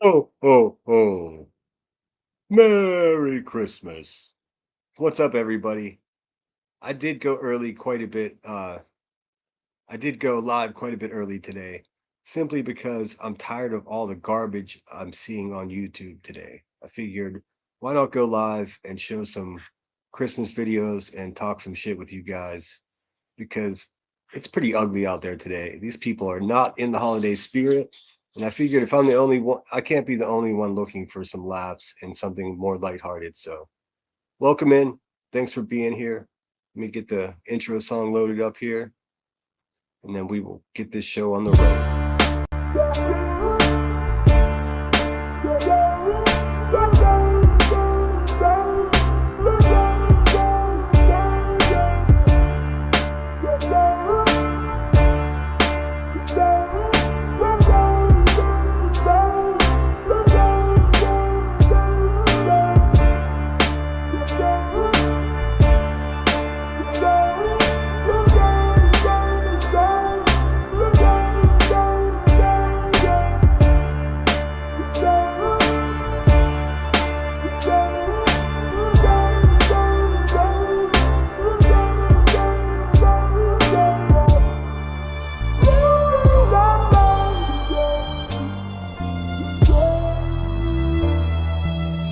Oh, oh, oh. Merry Christmas. What's up, everybody? I did go early quite a bit. I did go live quite a bit early today, simply because I'm tired of all the garbage I'm seeing on YouTube today. I figured, why not go live and show some Christmas videos and talk some shit with you guys? Because it's pretty ugly out there today. These people are not in the holiday spirit. And I figured if I'm the only one, I can't be the only one looking for some laughs and something more lighthearted. So, welcome in. Thanks for being here. Let me get the intro song loaded up here, and then we will get this show on the road.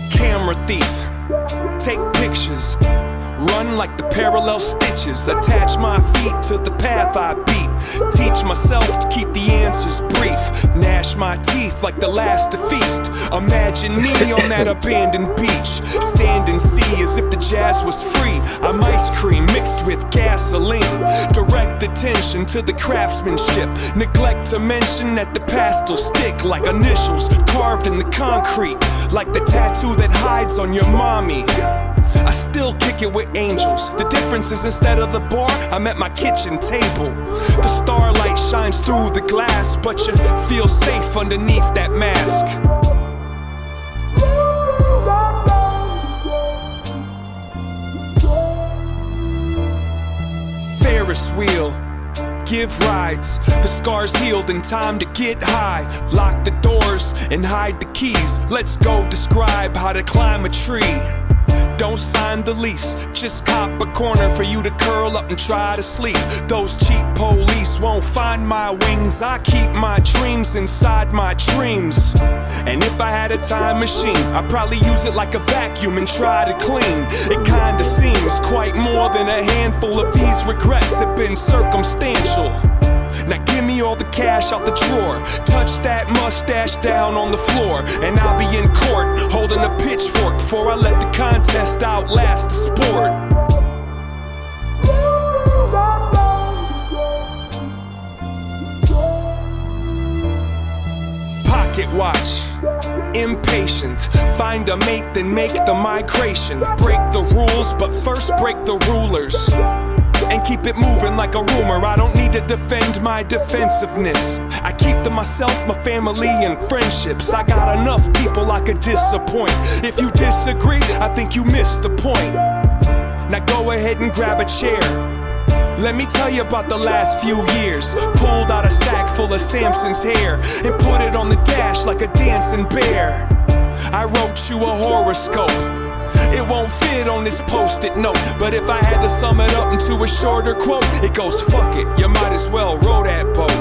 Camera thief, take pictures, run like the parallel stitches, attach my feet to the path I beat, teach myself to keep the answers brief, gnash my teeth like the last to feast, imagine me on that abandoned beach, sand and sea as if the jazz was free, I'm ice cream mixed with gasoline, direct attention to the craftsmanship, neglect to mention that the pastel stick like initials carved in the concrete, like the tattoo that hides on your mommy. I still kick it with angels. The difference is instead of the bar, I'm at my kitchen table. The starlight shines through the glass, but you feel safe underneath that mask. Ferris wheel, give rides, the scars healed in time to get high. Lock the doors and hide the keys. Let's go describe how to climb a tree. Don't sign the lease, just cop a corner for you to curl up and try to sleep. Those cheap police won't find my wings. I keep my dreams inside my dreams. And if I had a time machine, I'd probably use it like a vacuum and try to clean. It kinda seems quite more than a handful of these regrets have been circumstantial. Now give me all the cash out the drawer, touch that mustache down on the floor, and I'll be in court holding a pitchfork before I let the contest outlast the sport. Pocket watch, impatient, find a mate then make the migration. Break the rules but first break the rulers and keep it moving like a rumor. I don't need to defend my defensiveness. I keep to myself, my family, and friendships. I got enough people I could disappoint. If you disagree, I think you missed the point. Now go ahead and grab a chair. Let me tell you about the last few years. Pulled out a sack full of Samson's hair and put it on the dash like a dancing bear. I wrote you a horoscope. It won't fit on this post-it note, but if I had to sum it up into a shorter quote, it goes, fuck it, you might as well row that boat.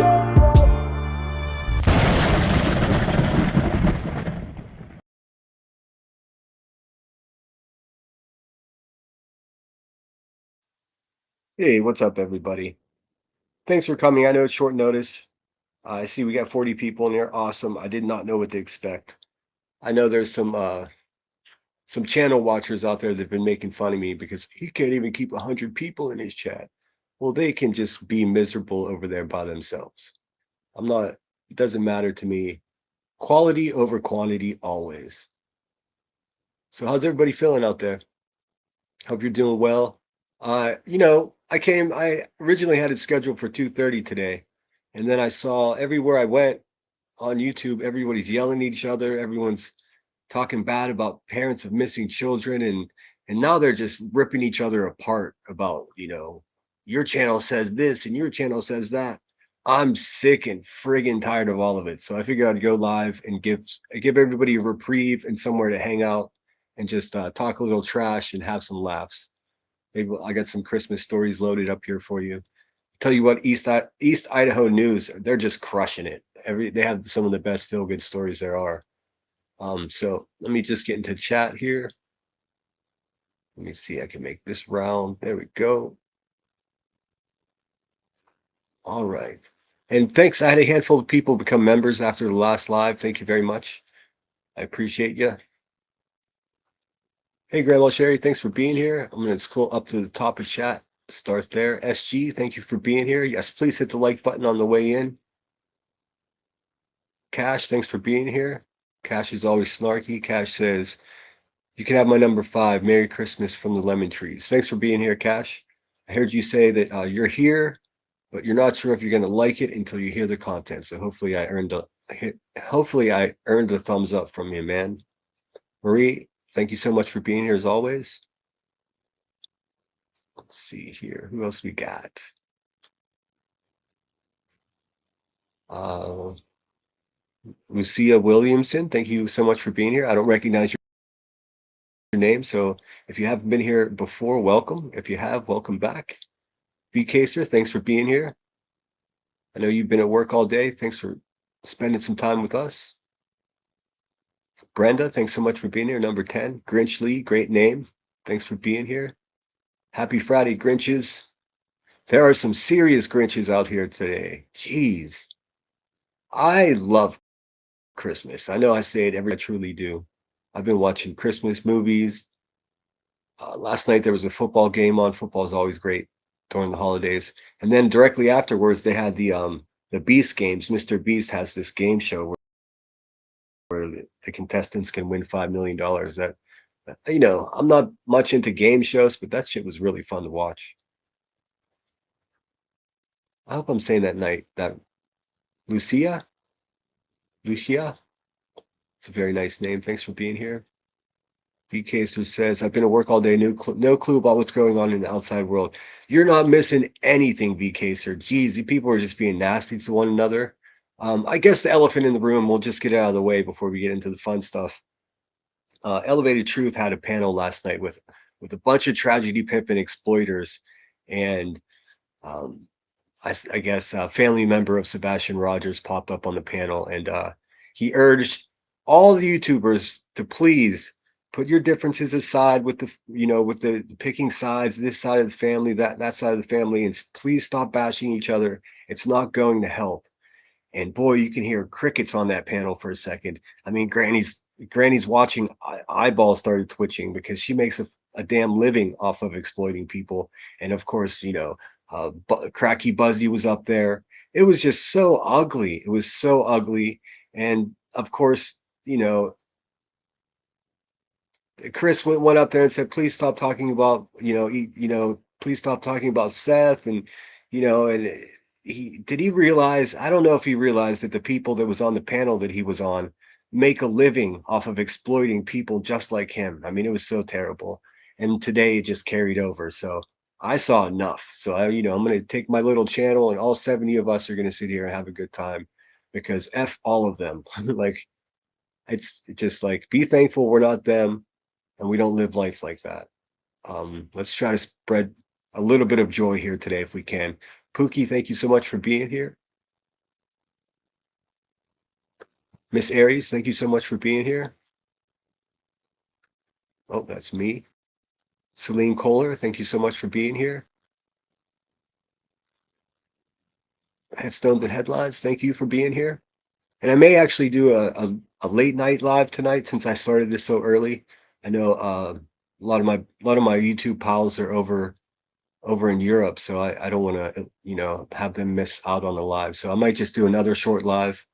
Hey, what's up, everybody? Thanks for coming. I know it's short notice. I see we got 40 people in here. Awesome. I did not know what to expect. I know there's some channel watchers out there that have been making fun of me because he can't even keep 100 people in his chat. Well, they can just be miserable over there by themselves. I'm not, it doesn't matter to me. Quality over quantity always. So how's everybody feeling out there? Hope you're doing well. I originally had it scheduled for 2:30 today, and then I saw everywhere I went on YouTube, everybody's yelling at each other, everyone's talking bad about parents of missing children, and now they're just ripping each other apart about, your channel says this and your channel says that. I'm sick and friggin' tired of all of it. So I figured I'd go live and give everybody a reprieve and somewhere to hang out and just talk a little trash and have some laughs. Maybe I got some Christmas stories loaded up here for you. Tell you what, East Idaho News, they're just crushing it. They have some of the best feel good stories there are. So let me just get into chat here. Let me see. I can make this round. There we go. All right. And thanks. I had a handful of people become members after the last live. Thank you very much. I appreciate you. Hey, Grandma Sherry, thanks for being here. I'm going to scroll up to the top of chat. Start there. SG, thank you for being here. Yes, please hit the like button on the way in. Cash, thanks for being here. Cash is always snarky. Cash says, you can have my number 5. Merry Christmas from the lemon trees. Thanks for being here, Cash. I heard you say that you're here, but you're not sure if you're going to like it until you hear the content. So hopefully I earned a thumbs up from you, man. Marie, thank you so much for being here as always. Let's see here. Who else we got? Uh, Lucia Williamson, thank you so much for being here. I don't recognize your name, so if you haven't been here before, welcome. If you have, welcome back. B. Caser, thanks for being here. I know you've been at work all day. Thanks for spending some time with us. Brenda, thanks so much for being here. Number 10. Grinch Lee, great name. Thanks for being here. Happy Friday, Grinches. There are some serious Grinches out here today. Jeez. I love Christmas. I know I say it every I truly do. I've been watching Christmas movies. Last night there was a football game on. Football is always great during the holidays. And then directly afterwards they had the Beast games. Mr. Beast has this game show where the contestants can win $5 million. That I'm not much into game shows, but that shit was really fun to watch. I hope I'm saying that night that Lucia, Lucia. It's a very nice name. Thanks for being here. B. Caser says, I've been at work all day, no clue about what's going on in the outside world. You're not missing anything, B. Caser. Geez, the people are just being nasty to one another. I guess the elephant in the room, we'll just get it out of the way before we get into the fun stuff. Elevated Truth had a panel last night with a bunch of tragedy pimping exploiters and um, I guess a family member of Sebastian Rogers popped up on the panel and he urged all the YouTubers to please put your differences aside with the picking sides, this side of the family, that side of the family, and please stop bashing each other. It's not going to help. And boy, you can hear crickets on that panel for a second. I mean, Granny's watching eyeballs started twitching because she makes a damn living off of exploiting people. And of course, Cracky Buzzy was up there. It was just so ugly. It was so ugly. And of course, Chris went up there and said, "Please stop talking about please stop talking about Seth." And and he realize? I don't know if he realized that the people that was on the panel that he was on make a living off of exploiting people just like him. I mean, it was so terrible. And today it just carried over. So I saw enough. So I'm going to take my little channel, and all 70 of us are going to sit here and have a good time because f all of them. Like it's just like be thankful we're not them and we don't live life like that. Let's try to spread a little bit of joy here today if we can. Pookie, thank you so much for being here. Miss Aries, thank you so much for being here. Oh, that's me. Celine Kohler, thank you so much for being here. Headstones and Headlines, thank you for being here. And I may actually do a late night live tonight since I started this so early. I know a lot of my YouTube pals are over in Europe, so I don't want to have them miss out on the live. So I might just do another short live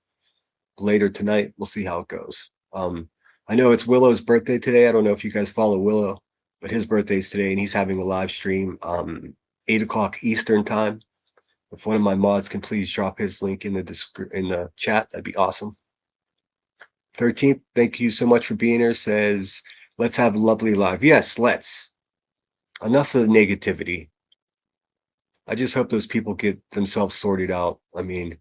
later tonight. We'll see how it goes. I know it's Willow's birthday today. I don't know if you guys follow Willow, but his birthday's today, and he's having a live stream 8 o'clock Eastern time. If one of my mods can please drop his link in the chat, that'd be awesome. 13th, thank you so much for being here. Says, let's have a lovely live. Yes, let's. Enough of the negativity. I just hope those people get themselves sorted out. I mean,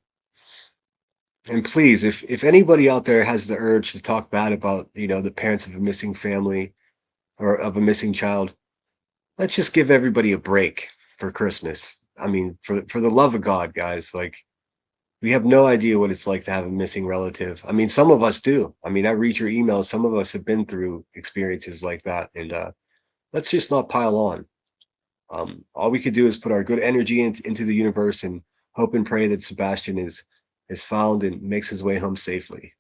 and please, if anybody out there has the urge to talk bad about, the parents of a missing family or of a missing child, let's just give everybody a break for Christmas. I mean, for the love of God, guys, like we have no idea what it's like to have a missing relative. I mean, some of us do. I mean, I read your emails. Some of us have been through experiences like that, and let's just not pile on. All we could do is put our good energy into the universe and hope and pray that Sebastian is found and makes his way home safely.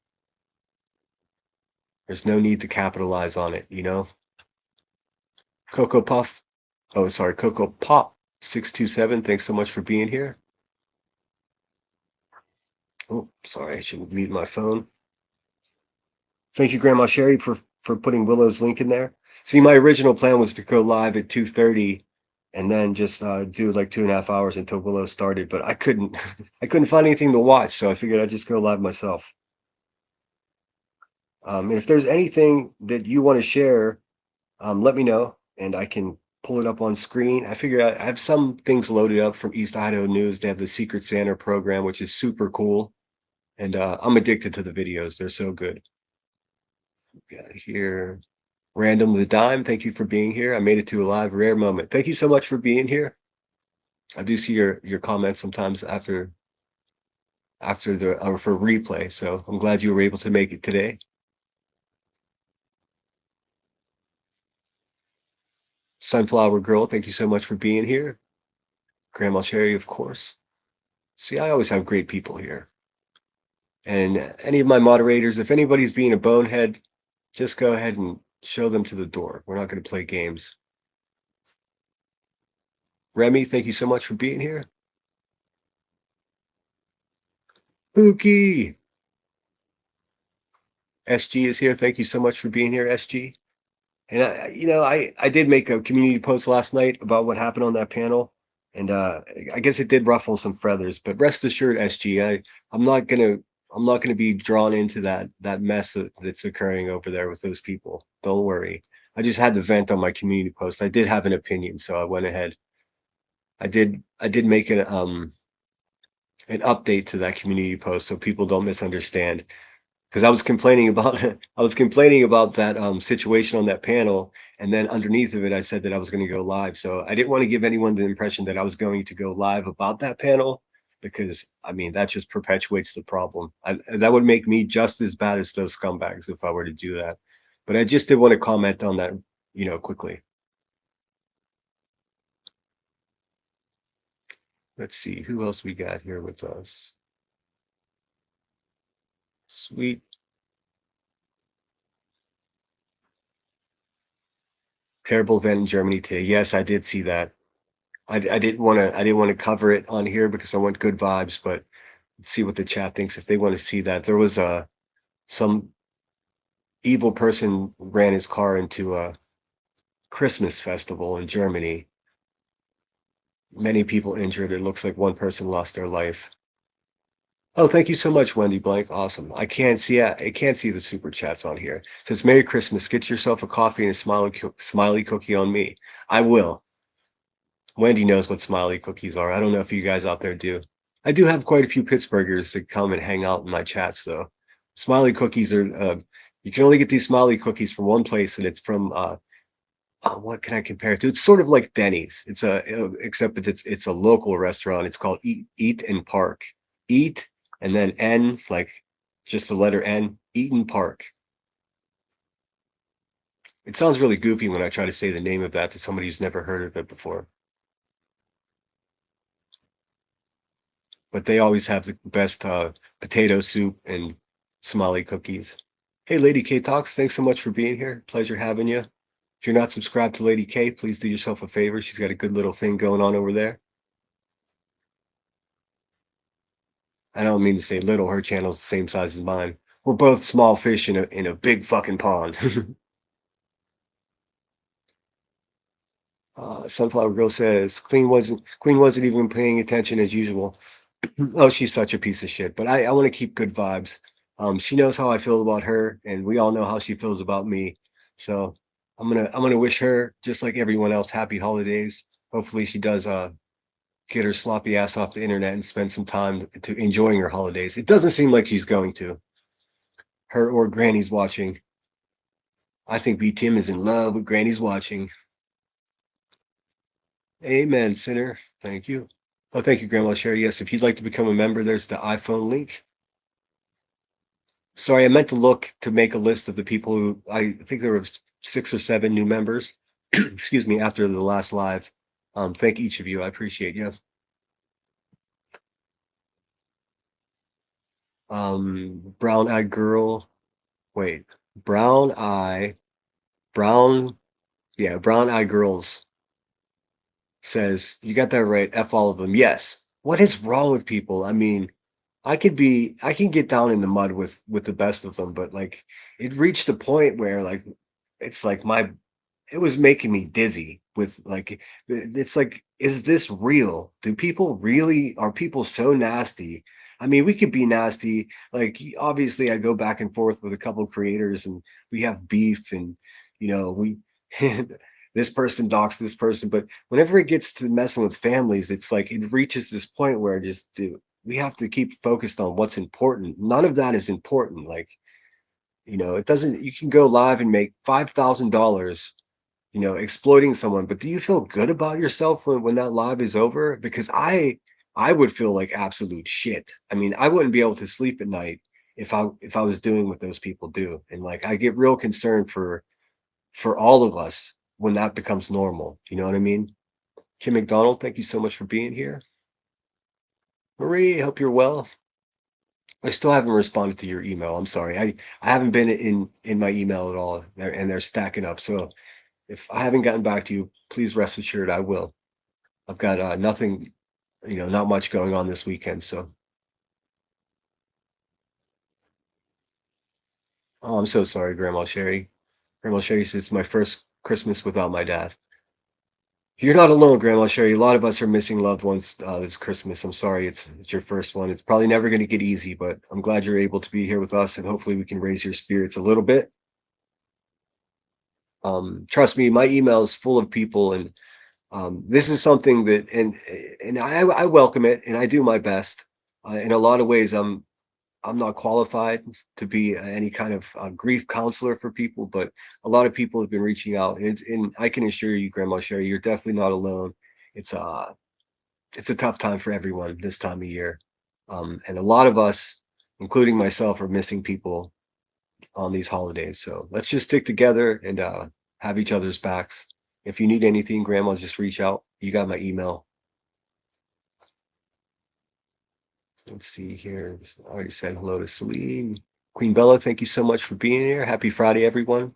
There's no need to capitalize on it. Coco Puff. Oh, sorry, Coco Pop 627. Thanks so much for being here. Oh, sorry, I should mute my phone. Thank you, Grandma Sherry, for putting Willow's link in there. See, my original plan was to go live at 2:30 and then just do like 2.5 hours until Willow started, but I couldn't I couldn't find anything to watch, so I figured I'd just go live myself. And if there's anything that you want to share, let me know and I can pull it up on screen. I figure I have some things loaded up from East Idaho News. They have the Secret Santa program, which is super cool. And I'm addicted to the videos. They're so good. Got here. Random the Dime, thank you for being here. I made it to a live rare moment. Thank you so much for being here. I do see your comments sometimes after the or for replay, so I'm glad you were able to make it today. Sunflower Girl, thank you so much for being here. Grandma Cherry, of course. See, I always have great people here. And any of my moderators, if anybody's being a bonehead, just go ahead and show them to the door. We're not going to play games. Remy, thank you so much for being here. Pookie! SG is here. Thank you so much for being here, SG. And I did make a community post last night about what happened on that panel, and I guess it did ruffle some feathers. But rest assured, SG, I'm not gonna I'm not gonna be drawn into that mess that's occurring over there with those people. Don't worry. I just had to vent on my community post. I did have an opinion, so I went ahead. I did make an update to that community post so people don't misunderstand. Because I was complaining about I was complaining about that situation on that panel, and then underneath of it, I said that I was going to go live. So I didn't want to give anyone the impression that I was going to go live about that panel, because I mean that just perpetuates the problem. That would make me just as bad as those scumbags if I were to do that. But I just did want to comment on that, quickly. Let's see who else we got here with us. Sweet. Terrible event in Germany today. Yes, I did see that. I didn't want to cover it on here because I want good vibes, but let's see what the chat thinks if they want to see that. There was some evil person ran his car into a Christmas festival in Germany. Many people injured. It looks like one person lost their life. Oh, thank you so much, Wendy Blank. Awesome. I can't see the super chats on here. It says Merry Christmas. Get yourself a coffee and a smiley cookie on me. I will. Wendy knows what smiley cookies are. I don't know if you guys out there do. I do have quite a few Pittsburghers that come and hang out in my chats, though. Smiley cookies are, you can only get these smiley cookies from one place, and it's from, what can I compare it to? It's sort of like Denny's. Except that it's a local restaurant. It's called Eat and Park. Eat, and then N, like just the letter N, Eaton Park. It sounds really goofy when I try to say the name of that to somebody who's never heard of it before. But they always have the best potato soup and smiley cookies. Hey, Lady K Talks, thanks so much for being here. Pleasure having you. If you're not subscribed to Lady K, please do yourself a favor. She's got a good little thing going on over there. I don't mean to say little. Her channel's the same size as mine. We're both small fish in a big fucking pond. Sunflower Girl says Queen wasn't even paying attention as usual. Oh, she's such a piece of shit. But I want to keep good vibes. She knows how I feel about her, and we all know how she feels about me. So I'm gonna wish her, just like everyone else, happy holidays. Hopefully she does get her sloppy ass off the internet and spend some time to enjoying her holidays. It doesn't seem like she's going to. Her or Granny's watching. I think B Tim is in love with Granny's watching. Amen, sinner. Thank you. Oh, thank you, Grandma Sherry. Yes, if you'd like to become a member, there's the iPhone link. Sorry, I meant to look to make a list of the people who I think there were 6 or 7 new members. Excuse me, after the last live. Thank each of you. I appreciate you. Brown eyed girl. Wait, brown eye, brown, yeah, brown eye girls says, you got that right. F all of them. Yes. What is wrong with people? I mean, I can get down in the mud with the best of them, but like it reached a point where like it's like my it was making me dizzy with like it's like, is this real? Do people really are people so nasty? I mean, we could be nasty. Like obviously I go back and forth with a couple of creators and we have beef and we this person docks this person, but whenever it gets to messing with families, it's like it reaches this point where just we have to keep focused on what's important. None of that is important. Like, it doesn't you can go live and make $5,000 exploiting someone, but do you feel good about yourself when that live is over? Because I would feel like absolute shit. I mean, I wouldn't be able to sleep at night if I was doing what those people do. And like I get real concerned for all of us when that becomes normal. You know what I mean? Kim McDonald, thank you so much for being here. Marie, hope you're well. I still haven't responded to your email. I'm sorry. I haven't been in my email at all, and they're stacking up. So if I haven't gotten back to you, please rest assured I will. I've got nothing, not much going on this weekend. So, oh, I'm so sorry, Grandma Sherry. Grandma Sherry says it's my first Christmas without my dad. You're not alone, Grandma Sherry. A lot of us are missing loved ones this Christmas. I'm sorry, it's your first one. It's probably never going to get easy, but I'm glad you're able to be here with us, and hopefully we can raise your spirits a little bit. Trust me, my email is full of people, and this is something that, and I welcome it, and I do my best. In a lot of ways, I'm not qualified to be any kind of grief counselor for people, but a lot of people have been reaching out, and I can assure you, Grandma Sherry, you're definitely not alone. It's uh it's a tough time for everyone this time of year, and a lot of us, including myself, are missing people on these holidays. So let's just stick together and have each other's backs. If you need anything, Grandma, just reach out. You got my email. Let's see here. I already said hello to Celine. Queen Bella, thank you so much for being here. Happy Friday, everyone.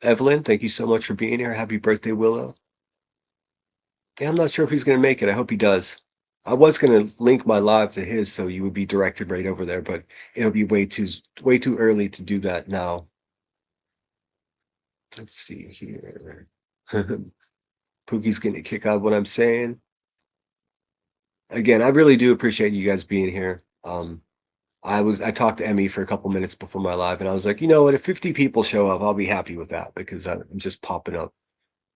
Evelyn, thank you so much for being here. Happy birthday, Willow. Yeah, I'm not sure if he's going to make it. I hope he does. I was going to link my live to his so you would be directed right over there, but it'll be way too early to do that now. Let's see here. Pookie's going to kick out what I'm saying. Again, I really do appreciate you guys being here. I talked to Emmy for a couple minutes before my live, and I was like, you know what? If 50 people show up, I'll be happy with that because I'm just popping up.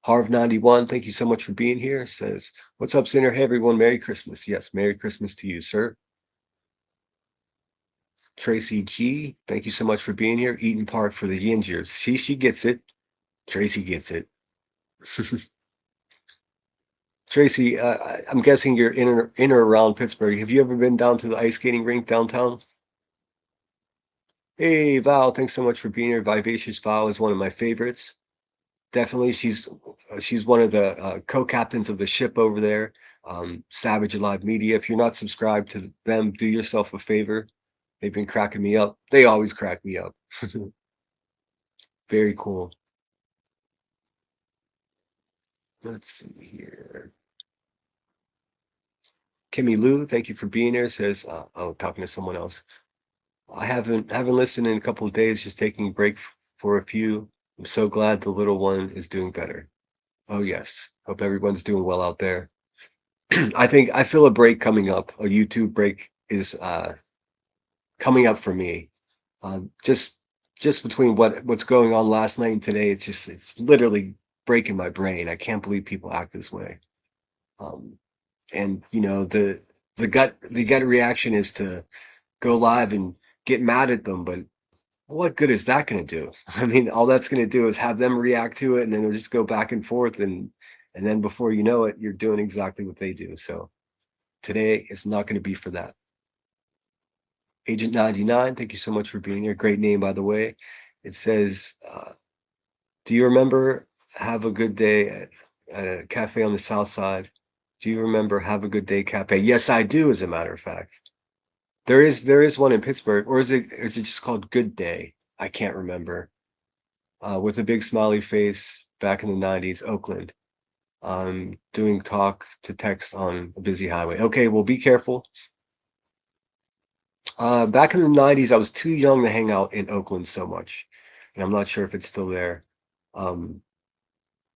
Harv91, thank you so much for being here. Says, what's up, Sinner? Hey, everyone. Merry Christmas. Yes, Merry Christmas to you, sir. Tracy G, thank you so much for being here. Eaton Park for the Yingers. She gets it. Tracy gets it. Tracy, I'm guessing you're in or around Pittsburgh. Have you ever been down to the ice skating rink downtown? Hey, Val, thanks so much for being here. Vivacious Val is one of my favorites. Definitely, she's one of the co-captains of the ship over there. Savage Alive Media. If you're not subscribed to them, do yourself a favor. They've been cracking me up. They always crack me up. Very cool. Let's see here. Kimmy Lou, thank you for being here. Says, oh, talking to someone else. I haven't listened in a couple of days. Just taking a break for a few. I'm so glad the little one is doing better. Oh yes, hope everyone's doing well out there. I feel a break coming up. A YouTube break is coming up for me. Just between what's going on last night and today, it's literally breaking my brain. I can't believe people act this way. Um, and you know, the gut reaction is to go live and get mad at them, but what good is that going to do? I mean, all that's going to do is have them react to it, and then it'll just go back and forth, and then before you know it, you're doing exactly what they do. So today is not going to be for that. Agent 99, thank you so much for being here. Great name, by the way. It says, do you remember Have a Good Day at a cafe on the South Side? Do you remember Have a Good Day Cafe? Yes, I do, as a matter of fact. There is one in Pittsburgh, or is it just called Good Day? I can't remember. With a big smiley face back in the 90s, Oakland. Doing talk to text on a busy highway. Okay, well, be careful. Back in the 90s, I was too young to hang out in Oakland so much, and I'm not sure if it's still there. Um,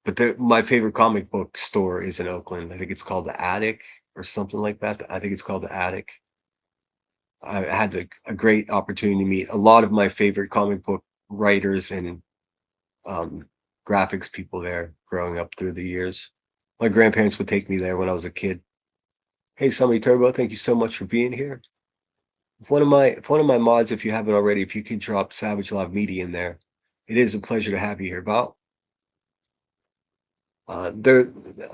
but my favorite comic book store is in Oakland. I think it's called the Attic or something like that. I think it's called the Attic. I had a great opportunity to meet a lot of my favorite comic book writers and um, graphics people there growing up through the years. My grandparents would take me there when I was a kid. Hey, Somebody Turbo, thank you so much for being here. If one of my mods, if you haven't already, if you could drop Savage Love Media in there, it is a pleasure to have you here. About they're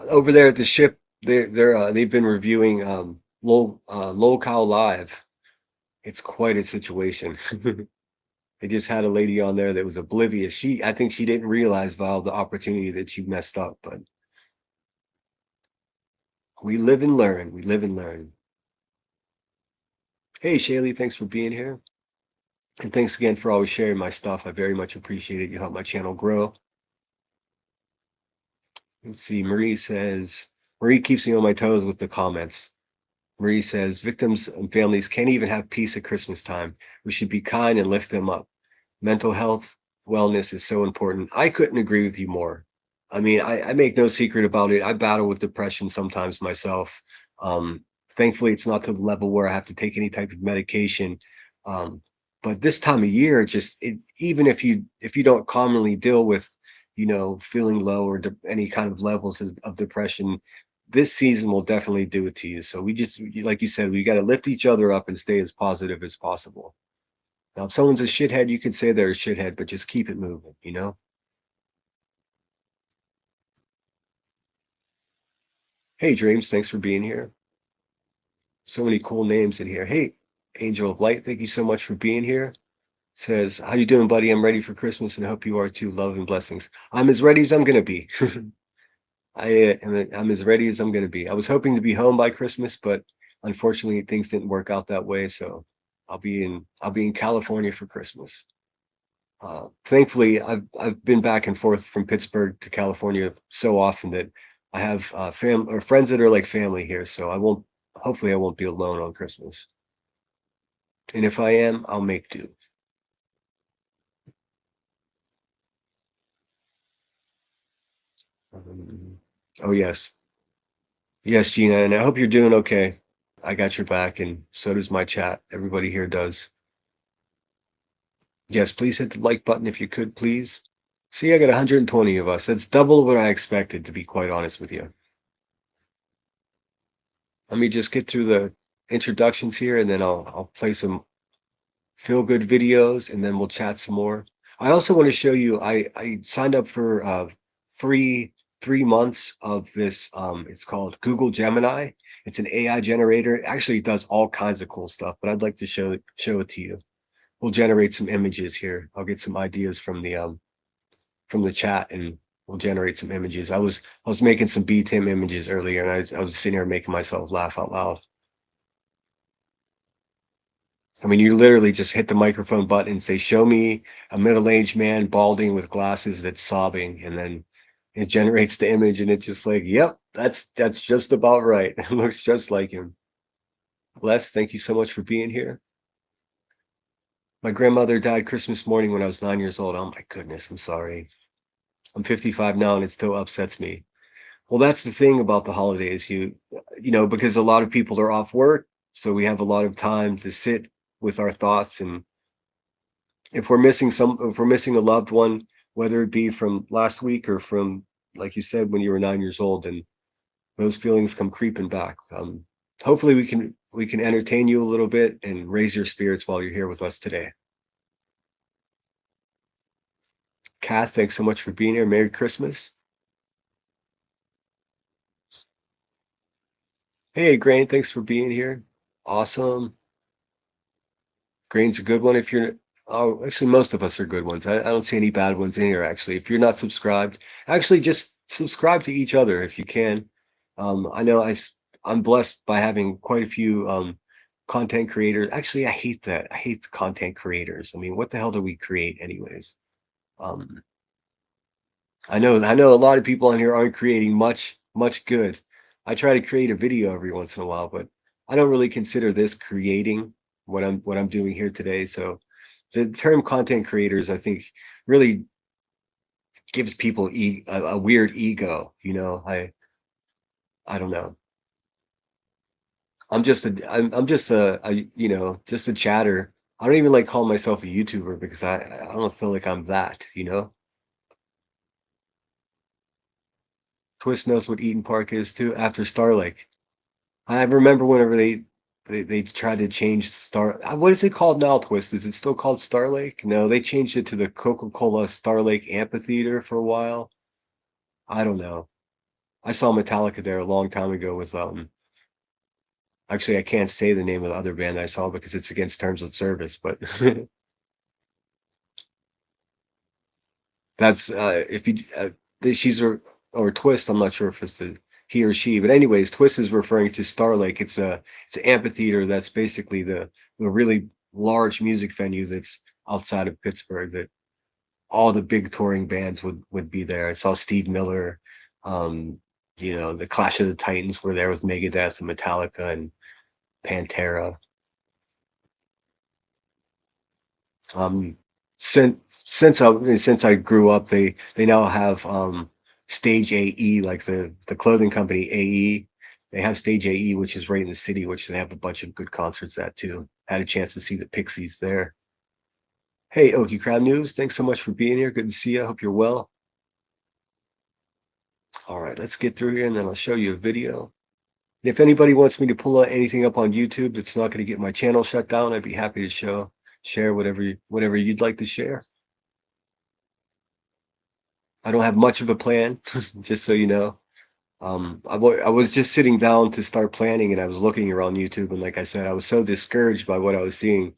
over there at the ship. They've been reviewing Locale Live. It's quite a situation. They just had a lady on there that was oblivious. I think she didn't realize, Val, the opportunity that she messed up. But we live and learn. We live and learn. Hey, Shaylee, thanks for being here. And thanks again for always sharing my stuff. I very much appreciate it. You help my channel grow. Let's see. Marie keeps me on my toes with the comments. Marie says, victims and families can't even have peace at Christmas time. We should be kind and lift them up. Mental health, wellness is so important. I couldn't agree with you more. I mean, I make no secret about it. I battle with depression sometimes myself. Thankfully, it's not to the level where I have to take any type of medication. Um, but this time of year, even if you don't commonly deal with, feeling low or any kind of levels of depression, this season will definitely do it to you. So like you said, we got to lift each other up and stay as positive as possible. Now, if someone's a shithead, you could say they're a shithead, but just keep it moving. Hey, Dreams, thanks for being here. So many cool names in here. Hey, Angel of Light, thank you so much for being here. Says, how you doing, buddy? I'm ready for Christmas and I hope you are too. Love and blessings. I'm as ready as I'm gonna be. I'm as ready as I'm gonna be. I was hoping to be home by Christmas, but unfortunately things didn't work out that way. So I'll be in California for Christmas. Thankfully, I've been back and forth from Pittsburgh to California so often that I have fam or friends that are like family here. So I won't. Hopefully, I won't be alone on Christmas. And if I am, I'll make do. Oh yes, yes, Gina, and I hope you're doing okay. I got your back, and so does my chat. Everybody here does. Yes, please hit the like button if you could, please. See, I got 120 of us. That's double what I expected, to be quite honest with you. Let me just get through the introductions here, and then I'll play some feel good videos, and then we'll chat some more. I also want to show you. I signed up for free 3 months of this. It's called Google Gemini. It's an AI generator. It actually does all kinds of cool stuff, but I'd like to show it to you. We'll generate some images here. I'll get some ideas from the chat, and we'll generate some images. I was making some BTIM images earlier, and I was sitting here making myself laugh out loud. I mean, you literally just hit the microphone button and say, "Show me a middle-aged man balding with glasses that's sobbing," and then it generates the image, and it's just like, "Yep, that's just about right. It looks just like him." Les, thank you so much for being here. My grandmother died Christmas morning when I was 9 years old. Oh my goodness, I'm sorry. I'm 55 now, and it still upsets me. Well, that's the thing about the holidays. Because a lot of people are off work, so we have a lot of time to sit with our thoughts, and if we're missing a loved one, whether it be from last week or from like you said, when you were 9 years old, and those feelings come creeping back. Hopefully, we can entertain you a little bit and raise your spirits while you're here with us today. Kath, thanks so much for being here. Merry Christmas. Hey, Grain, thanks for being here. Awesome. Grain's a good one. If you're, oh, actually, most of us are good ones. I don't see any bad ones in here, actually. If you're not subscribed, actually, just subscribe to each other if you can. I know I'm blessed by having quite a few content creators. Actually, I hate that. I hate the content creators. I mean, what the hell do we create, anyways? Um, I know a lot of people on here aren't creating much good. I try to create a video every once in a while, but I don't really consider this creating what I'm doing here today. So the term content creators, I think, really gives people a weird ego. I don't know. I'm just just a chatter. I don't even like calling myself a YouTuber because I don't feel like I'm that. Twist knows what Eaton Park is too after Star Lake. I remember whenever they tried to change what is it called now, Twist? Is it still called Star Lake? No, they changed it to the Coca-Cola Star Lake Amphitheater for a while. I don't know. I saw Metallica there a long time ago with actually I can't say the name of the other band I saw because it's against terms of service, but that's if you she's or Twist, I'm not sure if it's the he or she, but anyways, Twist is referring to Star Lake. It's an amphitheater that's basically the really large music venue that's outside of Pittsburgh that all the big touring bands would be there. I saw Steve Miller, um, the Clash of the Titans were there with Megadeth and Metallica and Pantera. Um, since I grew up, they now have Stage AE, like the clothing company AE. They have Stage AE, which is right in the city, which they have a bunch of good concerts at too. Had a chance to see the Pixies there. Hey, Okie Crowd News, thanks so much for being here. Good to see you. I hope you're well. All right, let's get through here and then I'll show you a video. And if anybody wants me to pull anything up on YouTube that's not going to get my channel shut down, I'd be happy to share whatever you'd like to share. I don't have much of a plan, just so you know. I was just sitting down to start planning, and I was looking around YouTube, and like I said, I was so discouraged by what I was seeing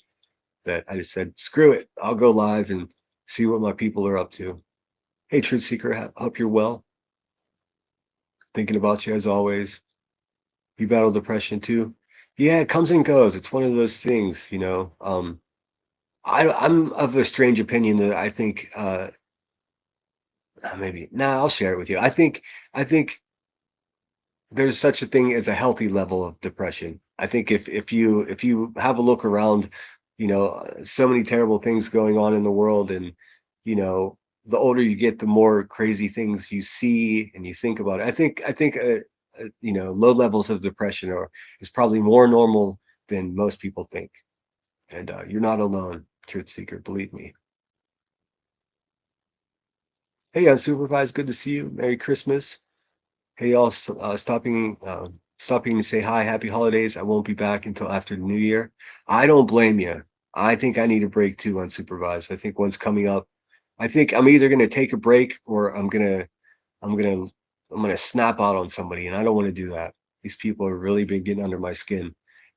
that I just said, "Screw it! I'll go live and see what my people are up to." Hey, Truth Seeker, hope you're well. Thinking about you as always. You battle depression too? Yeah, it comes and goes. It's one of those things. I'm of a strange opinion that I think maybe. Nah, I'll share it with you. I think there's such a thing as a healthy level of depression. I think if you have a look around, so many terrible things going on in the world, and you know, the older you get, the more crazy things you see and you think about it. I think low levels of depression are is probably more normal than most people think, and you're not alone, truth seeker. Believe me. Hey, unsupervised, good to see you. Merry Christmas. Hey, y'all, stopping to say hi, happy holidays. I won't be back until after the new year. I don't blame you. I think I need a break too, unsupervised. I think one's coming up. I think I'm either going to take a break or I'm gonna, I'm gonna snap out on somebody, and I don't want to do that. These people are really been getting under my skin.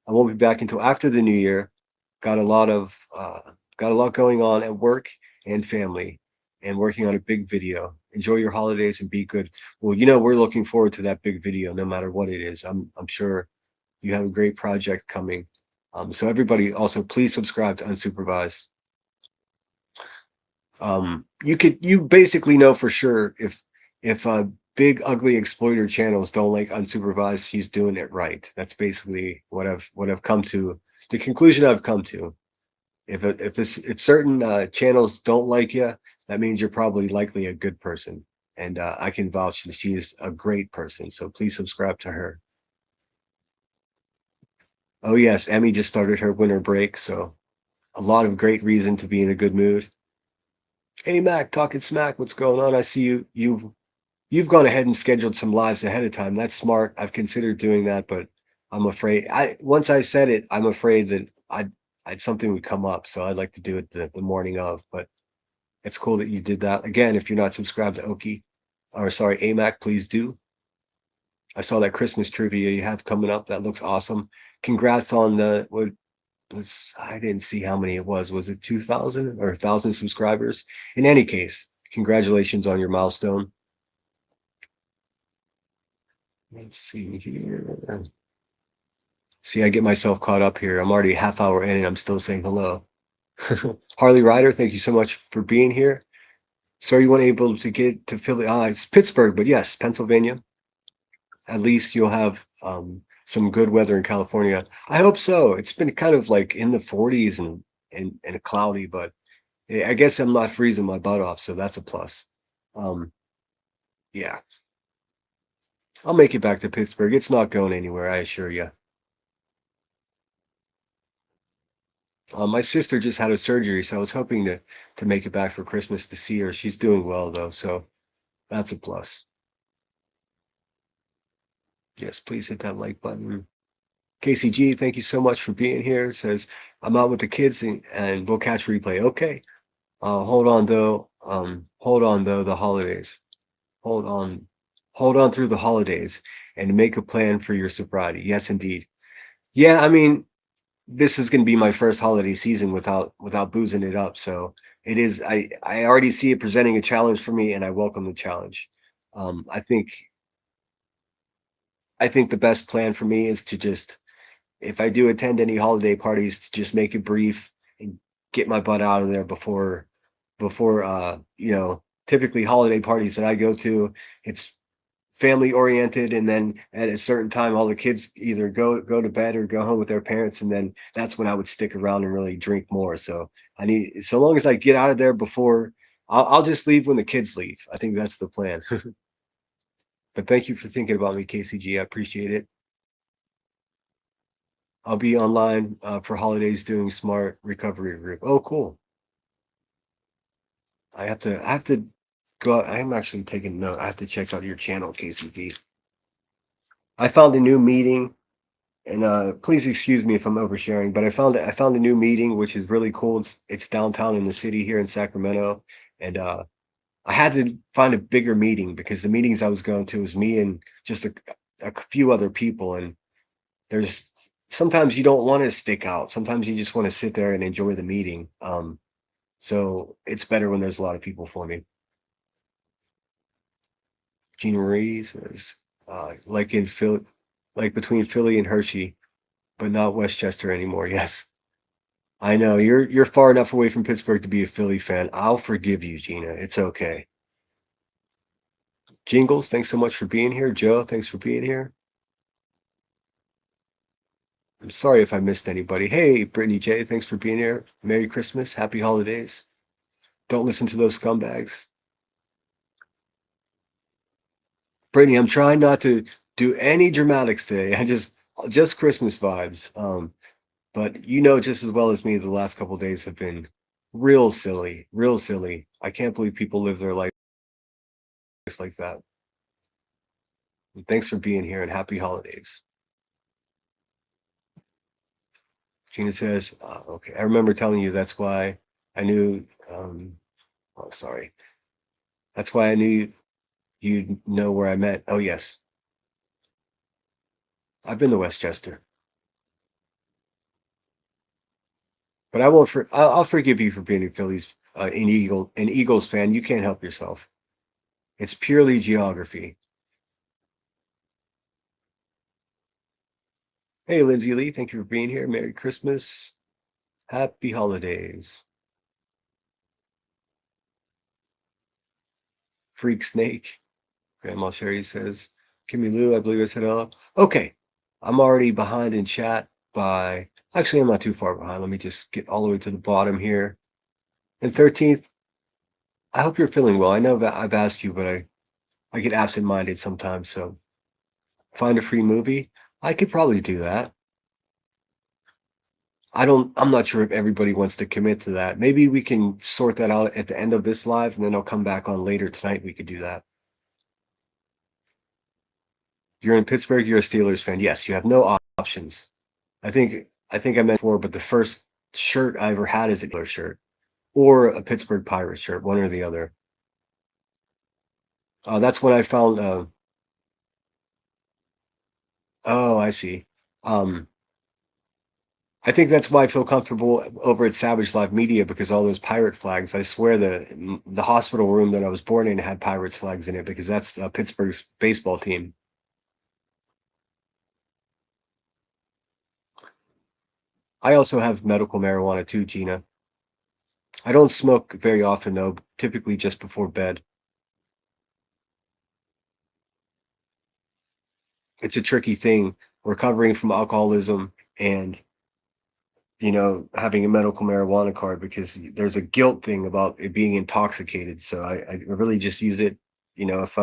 I won't be back until after the new year. Got a lot of, got a lot going on at work and family, and working on a big video. Enjoy your holidays and be good. Well, we're looking forward to that big video, no matter what it is. I'm sure you have a great project coming. So everybody, also please subscribe to Unsupervised. You basically know for sure if big ugly exploiter channels don't like Unsupervised, he's doing it right. That's basically what I've come to, the conclusion I've come to. If certain channels don't like you, that means you're probably likely a good person, and I can vouch that she is a great person. So please subscribe to her. Oh yes, Emmy just started her winter break, so a lot of great reason to be in a good mood. Hey Mac, talking smack, what's going on? I see you you've gone ahead and scheduled some lives ahead of time. That's smart. I've considered doing that, but I'm afraid I once I said it, I'm afraid that I'd something would come up. So I'd like to do it the morning of, but it's cool that you did that. Again, if you're not subscribed to Oki, or sorry, AMAC, please do. I saw that Christmas trivia you have coming up. That looks awesome. Congrats on the what was I didn't see how many it was. Was it 2,000 or 1,000 subscribers? In any case, congratulations on your milestone. Let's see here. See, I get myself caught up here. I'm already a half hour in and I'm still saying hello. Harley Ryder, thank you so much for being here. Sorry you weren't able to get to Philly. It's Pittsburgh, but yes, Pennsylvania. At least you'll have some good weather in California. I hope so. It's been kind of like in the 40s and cloudy, but I guess I'm not freezing my butt off, so that's a plus. Um, yeah, I'll make it back to Pittsburgh. It's not going anywhere, I assure you. My sister just had a surgery, so I was hoping to make it back for Christmas to see her. She's doing well though, so that's a plus. Yes, please hit that like button. KCG, thank you so much for being here. It says I'm out with the kids and we'll catch replay. Okay. Hold on though. Hold on though. The holidays. Hold on. Hold on through the holidays and make a plan for your sobriety. Yes, indeed. Yeah, I mean, this is going to be my first holiday season without boozing it up. So it is. I already see it presenting a challenge for me, and I welcome the challenge. Um, I think I think the best plan for me is to just if I do attend any holiday parties, to just make it brief and get my butt out of there before typically holiday parties that I go to, it's family oriented and then at a certain time all the kids either go to bed or go home with their parents and then that's when I would stick around and really drink more. So I need so long as I get out of there before I'll just leave when the kids leave. I think that's the plan. But thank you for thinking about me, KCG. I appreciate it. I'll be online for holidays doing smart recovery group. Oh, cool. I have to go. I'm actually taking note. I have to check out your channel, KCP. I found a new meeting, and please excuse me if I'm oversharing, but I found a new meeting which is really cool. It's downtown in the city here in Sacramento, and I had to find a bigger meeting because the meetings I was going to was me and just a few other people, and there's sometimes you don't want to stick out. Sometimes you just want to sit there and enjoy the meeting. So it's better when there's a lot of people for me. Gina Marie says, like in Philly, like between Philly and Hershey, but not Westchester anymore. Yes, I know you're far enough away from Pittsburgh to be a Philly fan. I'll forgive you, Gina. It's okay. Jingles, thanks so much for being here. Joe, thanks for being here. I'm sorry if I missed anybody. Hey, Brittany J, thanks for being here. Merry Christmas, Happy Holidays. Don't listen to those scumbags. Brittany, I'm trying not to do any dramatics today. I just Christmas vibes. But you know just as well as me, the last couple days have been real silly, real silly. I can't believe people live their life like that. And thanks for being here and happy holidays. Gina says, okay, I remember telling you that's why I knew, oh, sorry. That's why I knew you'd know where I met. Oh, yes. I've been to Westchester, but I won't, I'll forgive you for being a Phillies, an Eagles fan. You can't help yourself. It's purely geography. Hey, Lindsay Lee, thank you for being here. Merry Christmas. Happy holidays. Freak Snake. Grandma Sherry says, Kimmy Lou, I believe I said hello. Okay. I'm already behind in chat by, actually, I'm not too far behind. Let me just get all the way to the bottom here. And 13th, I hope you're feeling well. I know that I've asked you, but I get absent-minded sometimes. So find a free movie. I could probably do that. I'm not sure if everybody wants to commit to that. Maybe we can sort that out at the end of this live and then I'll come back on later tonight. We could do that. You're in Pittsburgh, you're a Steelers fan. Yes, you have no options. I think I meant before, but the first shirt I ever had is a Steelers shirt or a Pittsburgh Pirates shirt, one or the other. That's when I found. Oh, I see. Um, I think that's why I feel comfortable over at Savage Live Media because all those pirate flags. I swear the hospital room that I was born in had pirates flags in it because that's Pittsburgh's baseball team. I also have medical marijuana too, Gina. I don't smoke very often though, typically just before bed. It's a tricky thing recovering from alcoholism and having a medical marijuana card because there's a guilt thing about it being intoxicated. So I really just use it, if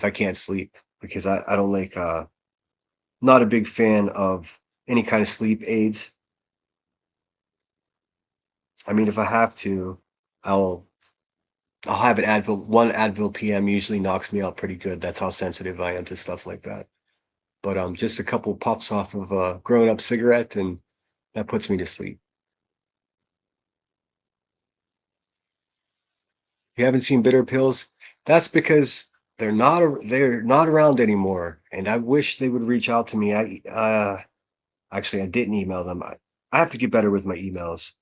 I can't sleep because I don't like not a big fan of any kind of sleep aids. I mean, if I have to, I'll I'll have an Advil. One Advil PM usually knocks me out pretty good. That's how sensitive I am to stuff like that. But just a couple puffs off of a grown up cigarette and that puts me to sleep. You haven't seen bitter pills? That's because they're not around anymore, and I wish they would reach out to me. Actually I didn't email them. I have to get better with my emails.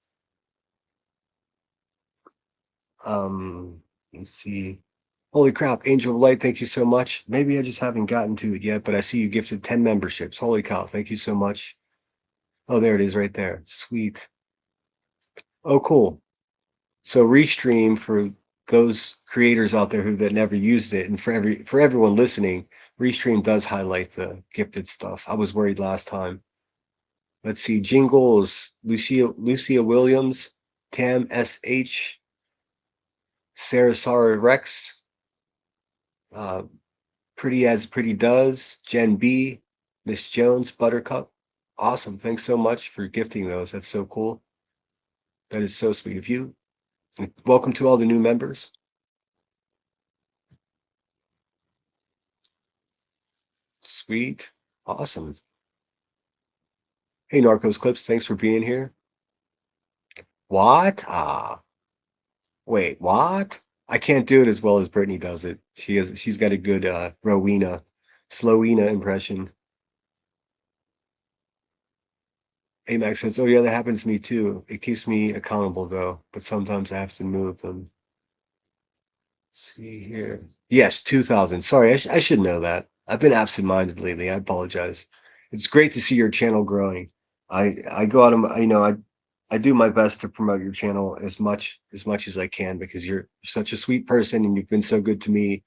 Let's see. Holy crap, Angel of Light, thank you so much. Maybe I just haven't gotten to it yet, but I see you gifted 10 memberships. Holy cow, thank you so much. Oh, there it is right there. Sweet. Oh, cool. So Restream for those creators out there who that never used it, and for everyone listening, Restream does highlight the gifted stuff. I was worried last time. Let's see, jingles, Lucia Williams, Tam SH, Sarasara Rex, uh, Pretty as Pretty Does, Jen B, Miss Jones, Buttercup. Awesome. Thanks so much for gifting those. That's so cool. That is so sweet of you. And welcome to all the new members. Sweet. Awesome. Hey, Narcos Clips, thanks for being here. What? Wait, what? I can't do it as well as Brittany does it. She's got a good Slowina impression. Amax says, "Oh yeah, that happens to me too. It keeps me accountable though, but sometimes I have to move them." See here. Yes, 2000. Sorry, I should know that. I've been absent-minded lately. I apologize. It's great to see your channel growing. I go out of my, I do my best to promote your channel as much as I can because you're such a sweet person and you've been so good to me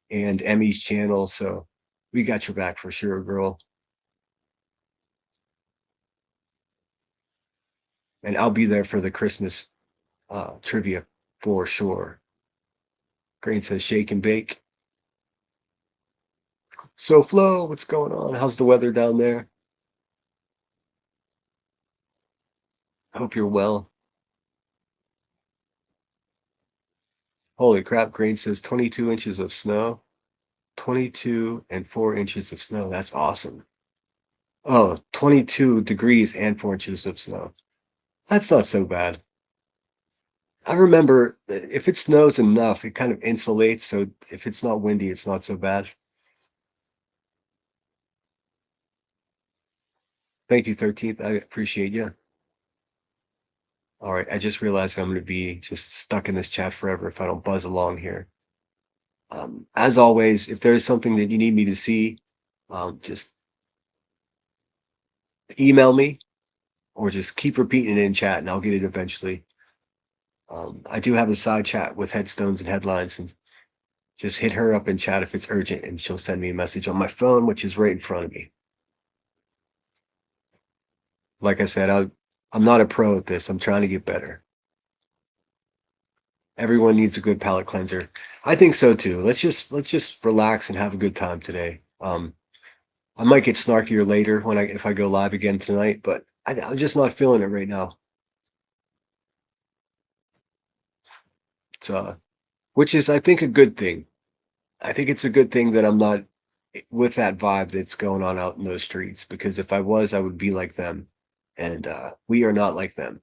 and Emmy's channel. So we got your back for sure, girl. And I'll be there for the Christmas trivia for sure. Green says shake and bake. So Flo, what's going on? How's the weather down there? Hope you're well. Holy crap, Green says 22 inches of snow. 22 and 4 inches of snow. That's awesome. Oh, 22 degrees and 4 inches of snow. That's not so bad. I remember if it snows enough, it kind of insulates. So if it's not windy, it's not so bad. Thank you, 13th. I appreciate you. All right. I just realized I'm going to be just stuck in this chat forever if I don't buzz along here. As always, if there's something that you need me to see, just email me or just keep repeating it in chat and I'll get it eventually. I do have a side chat with headstones and headlines, and just hit her up in chat if it's urgent, and she'll send me a message on my phone, which is right in front of me. Like I said, I'm not a pro at this. I'm trying to get better. Everyone needs a good palate cleanser. I think so too. Let's just relax and have a good time today. I might get snarkier later if I go live again tonight, but I'm just not feeling it right now. It's which is I think a good thing. I think it's a good thing that I'm not with that vibe that's going on out in those streets. Because if I was, I would be like them, and we are not like them.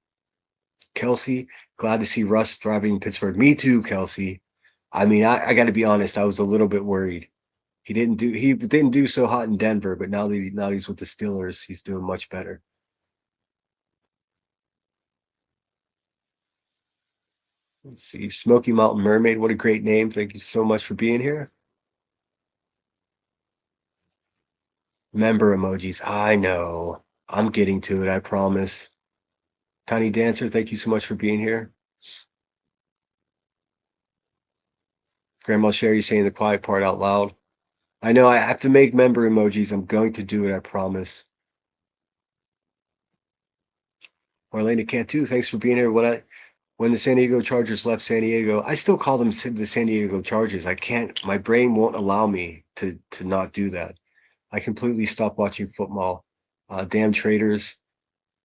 Kelsey, glad to see Russ thriving in Pittsburgh. Me too, Kelsey. I mean, I got to be honest. I was a little bit worried. He didn't do so hot in Denver, but now he's with the Steelers, he's doing much better. Let's see, Smoky Mountain Mermaid. What a great name! Thank you so much for being here. Member emojis. I know. I'm getting to it. I promise. Tiny Dancer. Thank you so much for being here. Grandma Sherry saying the quiet part out loud. I know I have to make member emojis. I'm going to do it. I promise. Marlena Cantu, thanks for being here. When the San Diego Chargers left San Diego, I still call them the San Diego Chargers. I can't. My brain won't allow me to not do that. I completely stopped watching football. Damn traitors.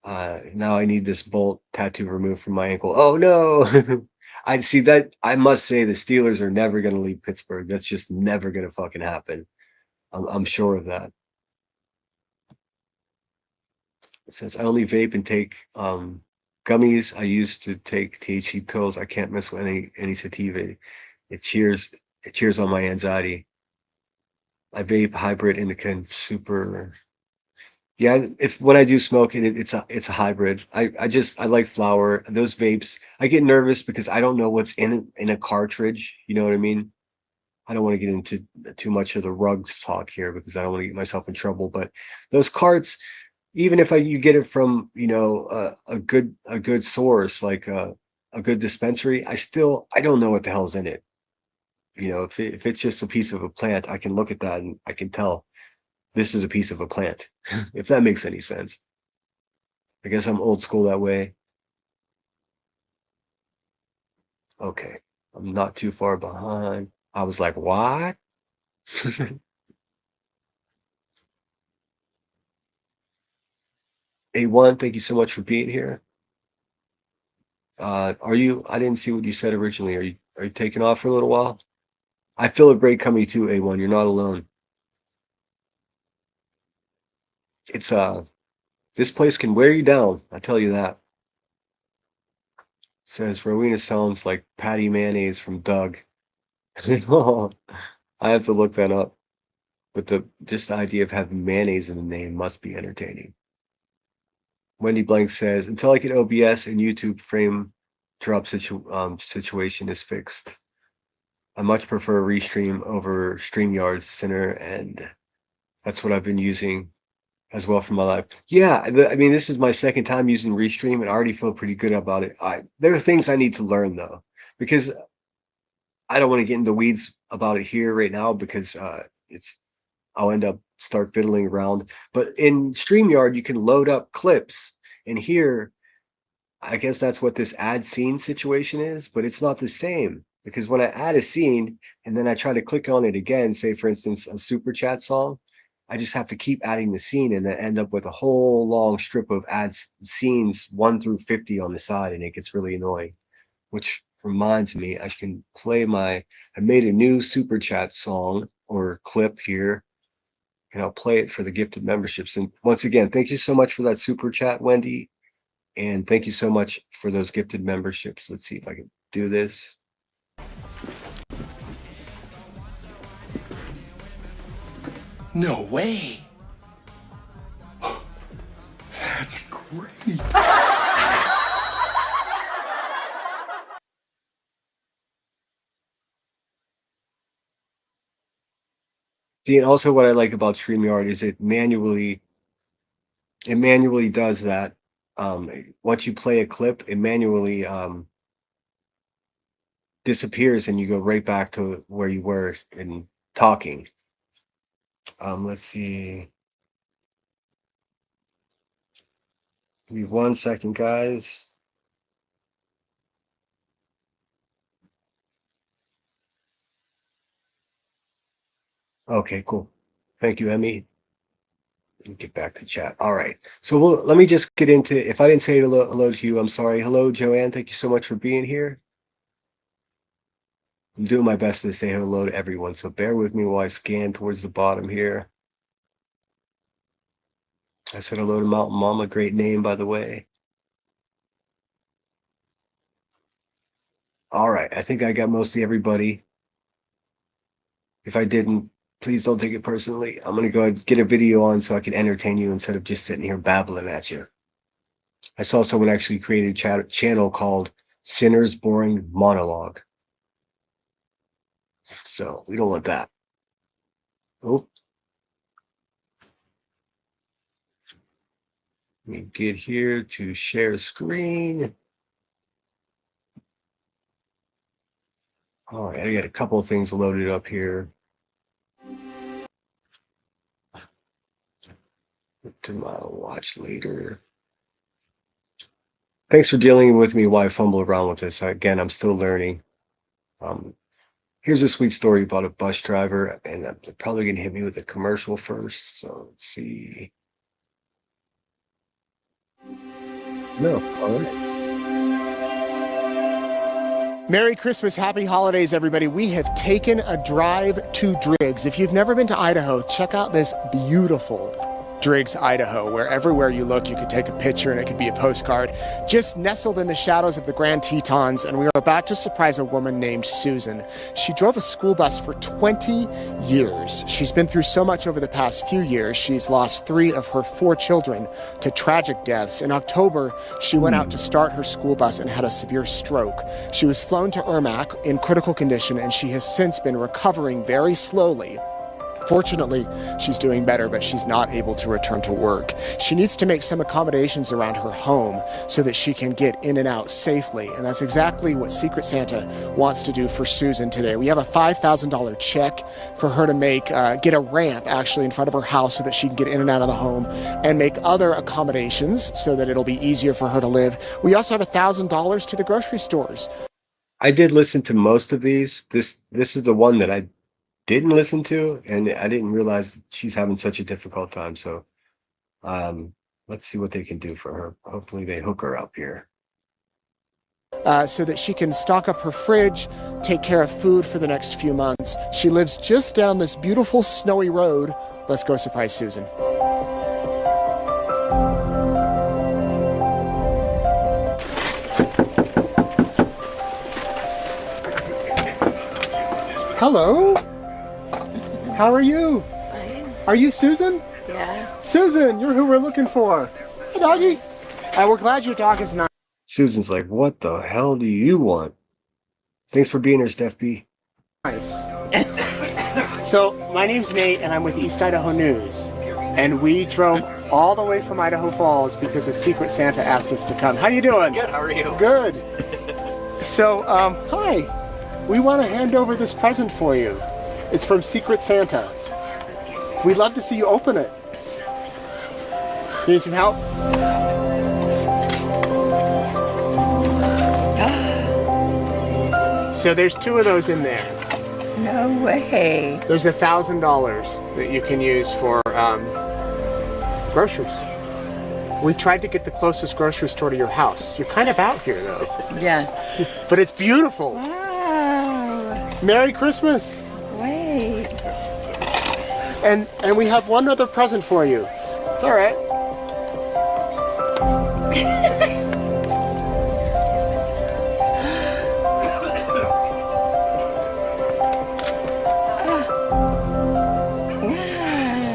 Now I need this bolt tattoo removed from my ankle. Oh no. I see that. I must say the Steelers are never going to leave Pittsburgh. That's just never going to fucking happen. I'm sure of that. It says I only vape and take gummies. I used to take THC pills. I can't mess with any sativa. It cheers it cheers on my anxiety. I vape hybrid indica super. Yeah, if when I do smoke it, it's a hybrid. I like flower. Those vapes, I get nervous because I don't know what's in a cartridge. You know what I mean? I don't want to get into too much of the rugs talk here because I don't want to get myself in trouble. But those carts, even if you get it from a good source like a good dispensary, I don't know what the hell's in it. If it's just a piece of a plant, I can look at that and I can tell this is a piece of a plant, if that makes any sense. I guess I'm old school that way. Okay, I'm not too far behind. I was like, what? A1, thank you so much for being here. I didn't see what you said originally. Are you taking off for a little while? I feel a break coming to A1. You're not alone. It's this place can wear you down. I tell you that. Says Rowena sounds like Patty Mayonnaise from Doug. I have to look that up. But the idea of having mayonnaise in the name must be entertaining. Wendy Blank says, until I get OBS and YouTube frame drop situation is fixed, I much prefer Restream over StreamYard's Center, and that's what I've been using as well for my life. Yeah, I mean, this is my second time using Restream, and I already feel pretty good about it. There are things I need to learn though, because I don't want to get in the weeds about it here right now because it's I'll end up start fiddling around. But in StreamYard, you can load up clips, and here I guess that's what this add scene situation is, but it's not the same because when I add a scene and then I try to click on it again, say for instance a super chat song, I just have to keep adding the scene and then end up with a whole long strip of scenes 1 through 50 on the side, and it gets really annoying. Which reminds me, I made a new super chat song or clip here, and I'll play it for the gifted memberships. And once again, thank you so much for that super chat, Wendy. And thank you so much for those gifted memberships. Let's see if I can do this. No way. That's great. See, and also what I like about StreamYard is it manually does that. Once you play a clip, it manually disappears and you go right back to where you were in talking. Let's see. Give me 1 second, guys. Okay, cool. Thank you, Emmy. Let me get back to chat. All right. So let me just get into, if I didn't say hello to you, I'm sorry. Hello, Joanne. Thank you so much for being here. I'm doing my best to say hello to everyone, so bear with me while I scan towards the bottom here. I said hello to Mountain Mama, great name, by the way. All right, I think I got mostly everybody. If I didn't, please don't take it personally. I'm gonna go ahead and get a video on so I can entertain you instead of just sitting here babbling at you. I saw someone actually created a channel called Sinner's Boring Monologue. So we don't want that. Oh, let me get here to share screen. All right, I got a couple of things loaded up here. To my watch later. Thanks for dealing with me while I fumble around with this. Again, I'm still learning. Um, Here's a sweet story about a bus driver, and I'm probably going to hit me with a commercial first. So let's see. No, all right. Merry Christmas, happy holidays, everybody. We have taken a drive to Driggs. If you've never been to Idaho, check out this beautiful Driggs, Idaho, where everywhere you look, you could take a picture and it could be a postcard. Just nestled in the shadows of the Grand Tetons, and we are about to surprise a woman named Susan. She drove a school bus for 20 years. She's been through so much over the past few years. She's lost 3 of her 4 children to tragic deaths. In October, she went out to start her school bus and had a severe stroke. She was flown to Irmak in critical condition, and she has since been recovering very slowly. Fortunately, she's doing better, but she's not able to return to work. She needs to make some accommodations around her home so that she can get in and out safely. And that's exactly what Secret Santa wants to do for Susan today. We have a $5,000 check for her to make, get a ramp actually in front of her house so that she can get in and out of the home and make other accommodations so that it'll be easier for her to live. We also have $1,000 to the grocery stores. I did listen to most of these. This is the one that I didn't listen to, and I didn't realize she's having such a difficult time. So let's see what they can do for her. Hopefully they hook her up here. So that she can stock up her fridge, take care of food for the next few months. She lives just down this beautiful snowy road. Let's go surprise Susan. Hello. How are you? Fine. Are you Susan? Yeah. Susan, you're who we're looking for. Hey, doggy. We're glad your dog is nice. Susan's like, what the hell do you want? Thanks for being here, Steph B. So, my name's Nate, and I'm with East Idaho News. And we drove all the way from Idaho Falls because a Secret Santa asked us to come. How you doing? Good, how are you? Good. So, hi. We want to hand over this present for you. It's from Secret Santa. We'd love to see you open it. Need some help? So there's 2 of those in there. No way. There's $1,000 that you can use for groceries. We tried to get the closest grocery store to your house. You're kind of out here though. Yeah. But it's beautiful. Wow. Merry Christmas. Wait. And we have one other present for you. It's all right.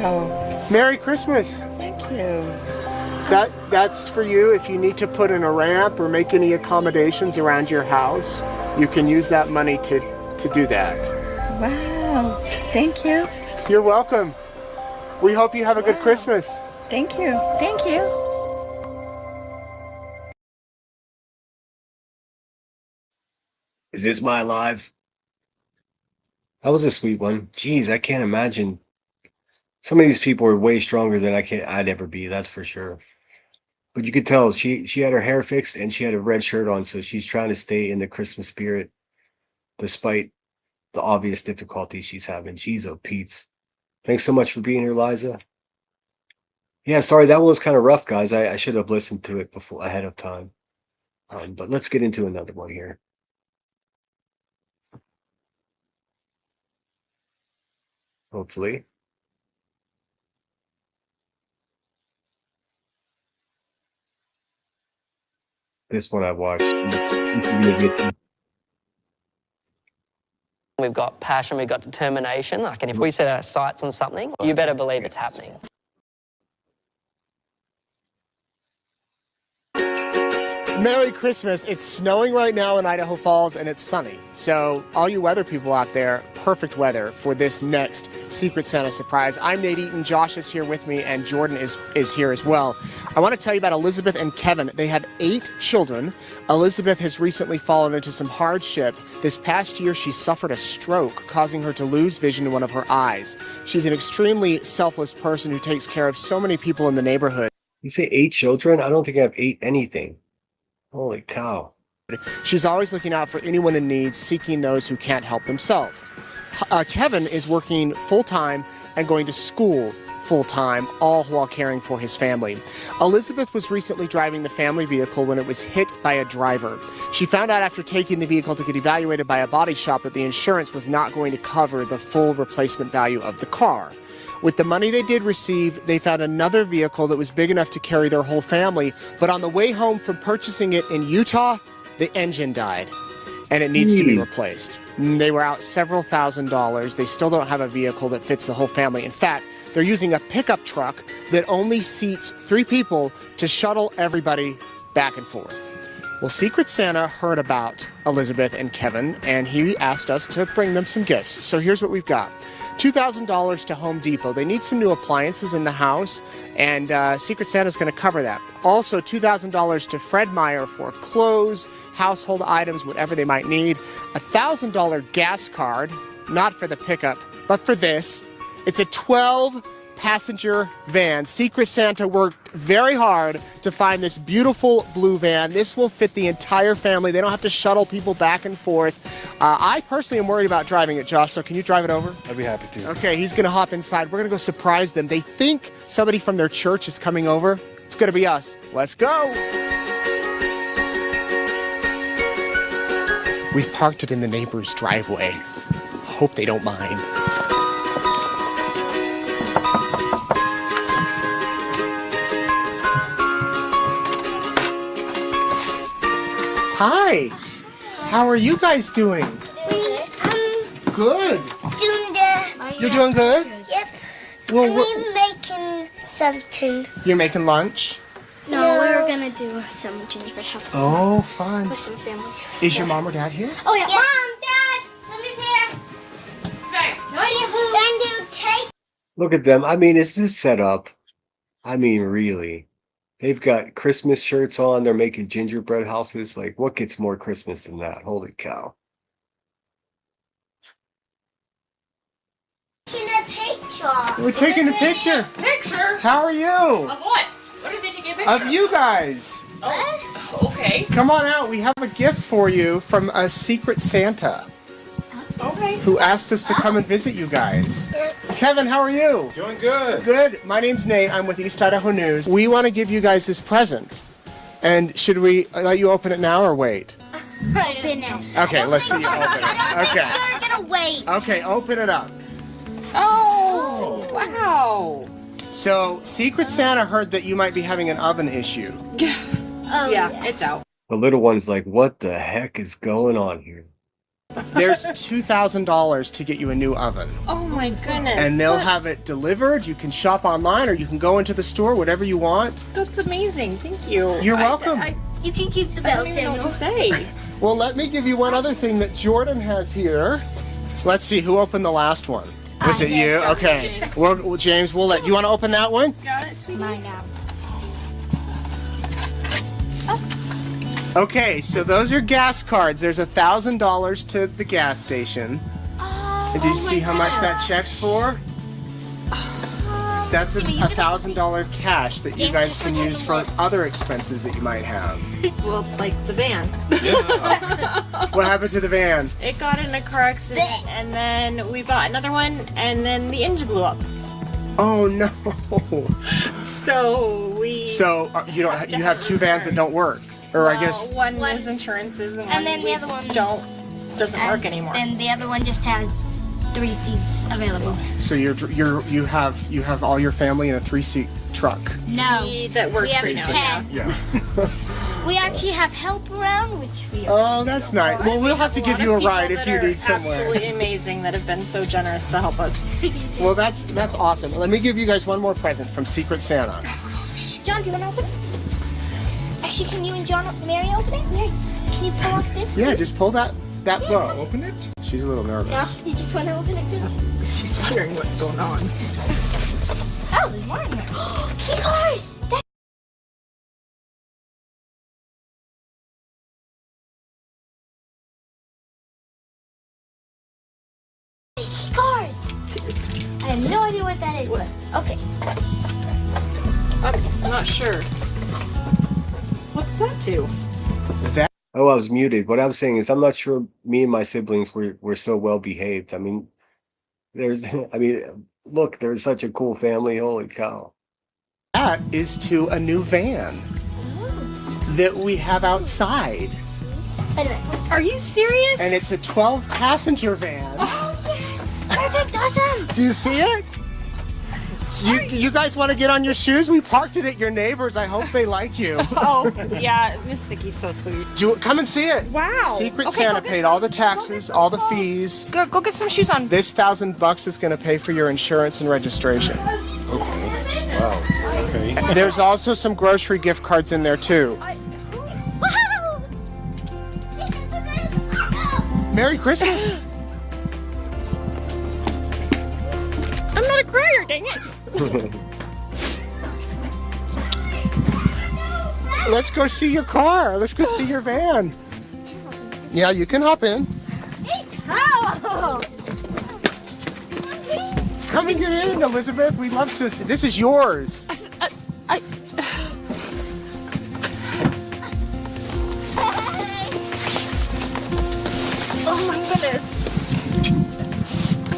Wow. Merry Christmas. Thank you. That's for you if you need to put in a ramp or make any accommodations around your house. You can use that money to do that. Wow. Thank you. You're welcome. We hope you have a good Christmas. Thank you. Thank you. Is this my live? That was a sweet one. Jeez, I can't imagine. Some of these people are way stronger than I'd ever be, that's for sure. But you could tell she had her hair fixed and she had a red shirt on, so she's trying to stay in the Christmas spirit despite the obvious difficulties she's having. Jeez, oh Pete's. Thanks so much for being here, Liza. Yeah, sorry, that one was kind of rough, guys. I should have listened to it before ahead of time. But let's get into another one here. hopefully. This one I watched. We've got passion, we've got determination. Like, and if we set our sights on something, you better believe it's happening. Merry Christmas. It's snowing right now in Idaho Falls and it's sunny. So all you weather people out there, perfect weather for this next Secret Santa surprise. I'm Nate Eaton, Josh is here with me, and Jordan is here as well. I want to tell you about Elizabeth and Kevin. They have 8 children. Elizabeth has recently fallen into some hardship. This past year, she suffered a stroke, causing her to lose vision in one of her eyes. She's an extremely selfless person who takes care of so many people in the neighborhood. You say 8 children? I don't think I've 8 anything. Holy cow. She's always looking out for anyone in need, seeking those who can't help themselves. Kevin is working full-time and going to school full-time, all while caring for his family. Elizabeth was recently driving the family vehicle when it was hit by a driver. She found out after taking the vehicle to get evaluated by a body shop that the insurance was not going to cover the full replacement value of the car. With the money they did receive, they found another vehicle that was big enough to carry their whole family, but on the way home from purchasing it in Utah, the engine died, and it needs to be replaced. They were out several $1,000s. They still don't have a vehicle that fits the whole family. In fact, they're using a pickup truck that only seats 3 people to shuttle everybody back and forth. Well, Secret Santa heard about Elizabeth and Kevin, and he asked us to bring them some gifts. So here's what we've got. $2,000 to Home Depot. They need some new appliances in the house, and Secret Santa's going to cover that. Also, $2,000 to Fred Meyer for clothes, household items, whatever they might need. A $1,000 gas card, not for the pickup, but for this. It's a 12-passenger van. Secret Santa worked very hard to find this beautiful blue van. This will fit the entire family. They don't have to shuttle people back and forth. I personally am worried about driving it, Josh, so can you drive it over? I'd be happy to. Okay, he's going to hop inside. We're going to go surprise them. They think somebody from their church is coming over. It's going to be us. Let's go. We've parked it in the neighbor's driveway. Hope they don't mind. Hi. How are you guys doing? Good. Doing the. You're doing good? Yep. Well, We're making something. you're making lunch? No, we were gonna do some gingerbread house Oh, fun. with some family. Is your mom or dad here? Oh yeah. Mom, Dad, somebody's here. Hey. No idea who. Can do cake? Look at them. I mean, is this set up? I mean, really. They've got Christmas shirts on. They're making gingerbread houses. Like, what gets more Christmas than that? Holy cow. Taking a picture. We're taking a picture. Picture? How are you? Of what? What are they taking a picture Of you guys. Oh, okay. Come on out. We have a gift for you from a Secret Santa Okay. who asked us to come and visit you guys. Kevin, how are you? Doing good. Good. My name's Nate. I'm with East Idaho News. We want to give you guys this present. And should we let you open it now or wait? Open it. Okay, let's see you open it. Okay. You're gonna wait. Okay, open it up. Oh, wow. So, Secret Santa heard that you might be having an oven issue. Oh, Yeah, it's out. The little one is like, what the heck is going on here? There's $2,000 to get you a new oven. Oh my goodness. And they'll have it delivered. You can shop online or you can go into the store, whatever you want. That's amazing. Thank you. You're welcome. You can keep the I bell, don't even know what to Samuel. say. Well, let me give you one other thing that Jordan has here. Let's see, who opened the last one? Was it you? Okay. James. Well, James, we'll let. Do you want to open that one? Got it, sweetie? Mine out. Okay, so those are gas cards. There's $1,000 to the gas station. And did you see how much that check's for? That's $1,000 cash that you James, guys just can put it in use the for lids. other expenses that you might have. Well, like the van. What happened to the van? It got in a car accident, and then we bought another one, and then the engine blew up. Oh no! So we. So you don't. You have 2 vans that don't work, or I guess. one is insurances, and And then the other one- doesn't work anymore. And the other one just has 3 seats available. So you have all your family in a 3-seat truck. No. That works We have right now. 10. Yeah. We actually have help around, which we Oh, that's nice. Well, we'll have to give you a ride if you need somewhere. Absolutely amazing that have been so generous to help us. Well, that's awesome. Let me give you guys one more present from Secret Santa. John, do you want to open it? Actually, can you and Mary open it? Mary, can you pull off this? Yeah, just pull that bow. Open it. She's a little No, nervous. you just want to open it too? She's wondering what's going on. Oh, there's more in here. Key cards! Key cards! I have no idea what that is, but okay. I'm not sure. What's that do? That Oh, I was muted. What I was saying is I'm not sure me and my siblings were so well behaved. I mean, look, they're such a cool family. Holy cow. is to a new van that we have outside. Wait a minute. Are you serious? And it's a 12-passenger van. Oh, yes! Perfect, awesome! Do you see it? You guys want to get on your shoes? We parked it at your neighbors. I hope they like you. Oh, yeah, Miss Vicky's so sweet. Come and see it. Wow. Secret Okay, Santa go get paid some- all the go taxes, get all the some- fees. Go get some shoes on. This $1,000 is going to pay for your insurance and registration. Wow. Okay. There's also some grocery gift cards in there too. Wow! Secret Santa is awesome! Merry Christmas. I'm not a crier, dang it. Let's go see your car. Let's go see your van. Yeah, you can hop in. Oh! Come and get in, Elizabeth. We'd love to see. This is yours. Oh my goodness.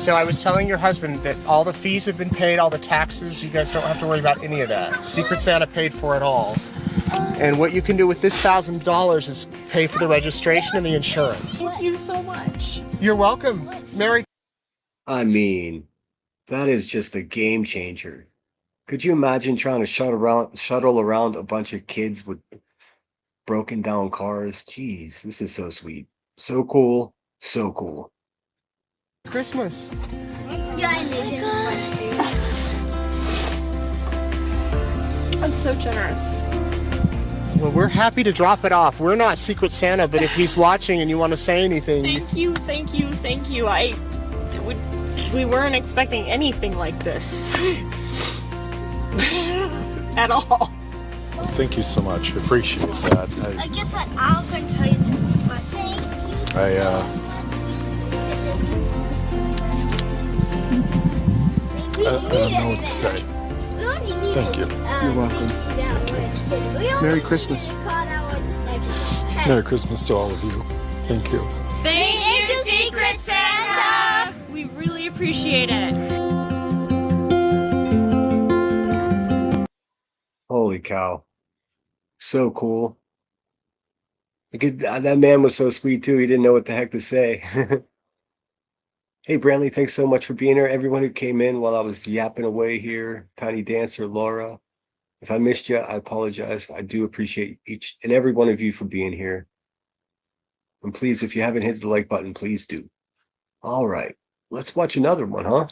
So I was telling your husband that all the fees have been paid, all the taxes. You guys don't have to worry about any of that. Secret Santa paid for it all. And what you can do with this $1,000 is pay for the registration and the insurance. Thank you so much. You're welcome. Merry. I mean, that is just a game changer. Could you imagine trying to shuttle around a bunch of kids with broken down cars? Jeez, this is so sweet. So cool. So cool. Christmas. Yeah, I live in That's so generous. Well, we're happy to drop it off. We're not Secret Santa, but if he's watching and you want to say anything. Thank you, thank you, thank you. We weren't expecting anything like this. At all. Well, thank you so much. I appreciate that. I guess what? I'm going to tell you this. I don't know what to say. Thank you. You're welcome. Merry Christmas. Merry Christmas to all of you. Thank you. Thank you, Secret Santa! We really appreciate it. Holy cow. So cool. That man was so sweet too. He didn't know what the heck to say. Hey, Brantley, thanks so much for being here. Everyone who came in while I was yapping away here, Tiny Dancer, Laura. If I missed you, I apologize. I do appreciate each and every one of you for being here. And please, if you haven't hit the like button, please do. All right, let's watch another one, huh?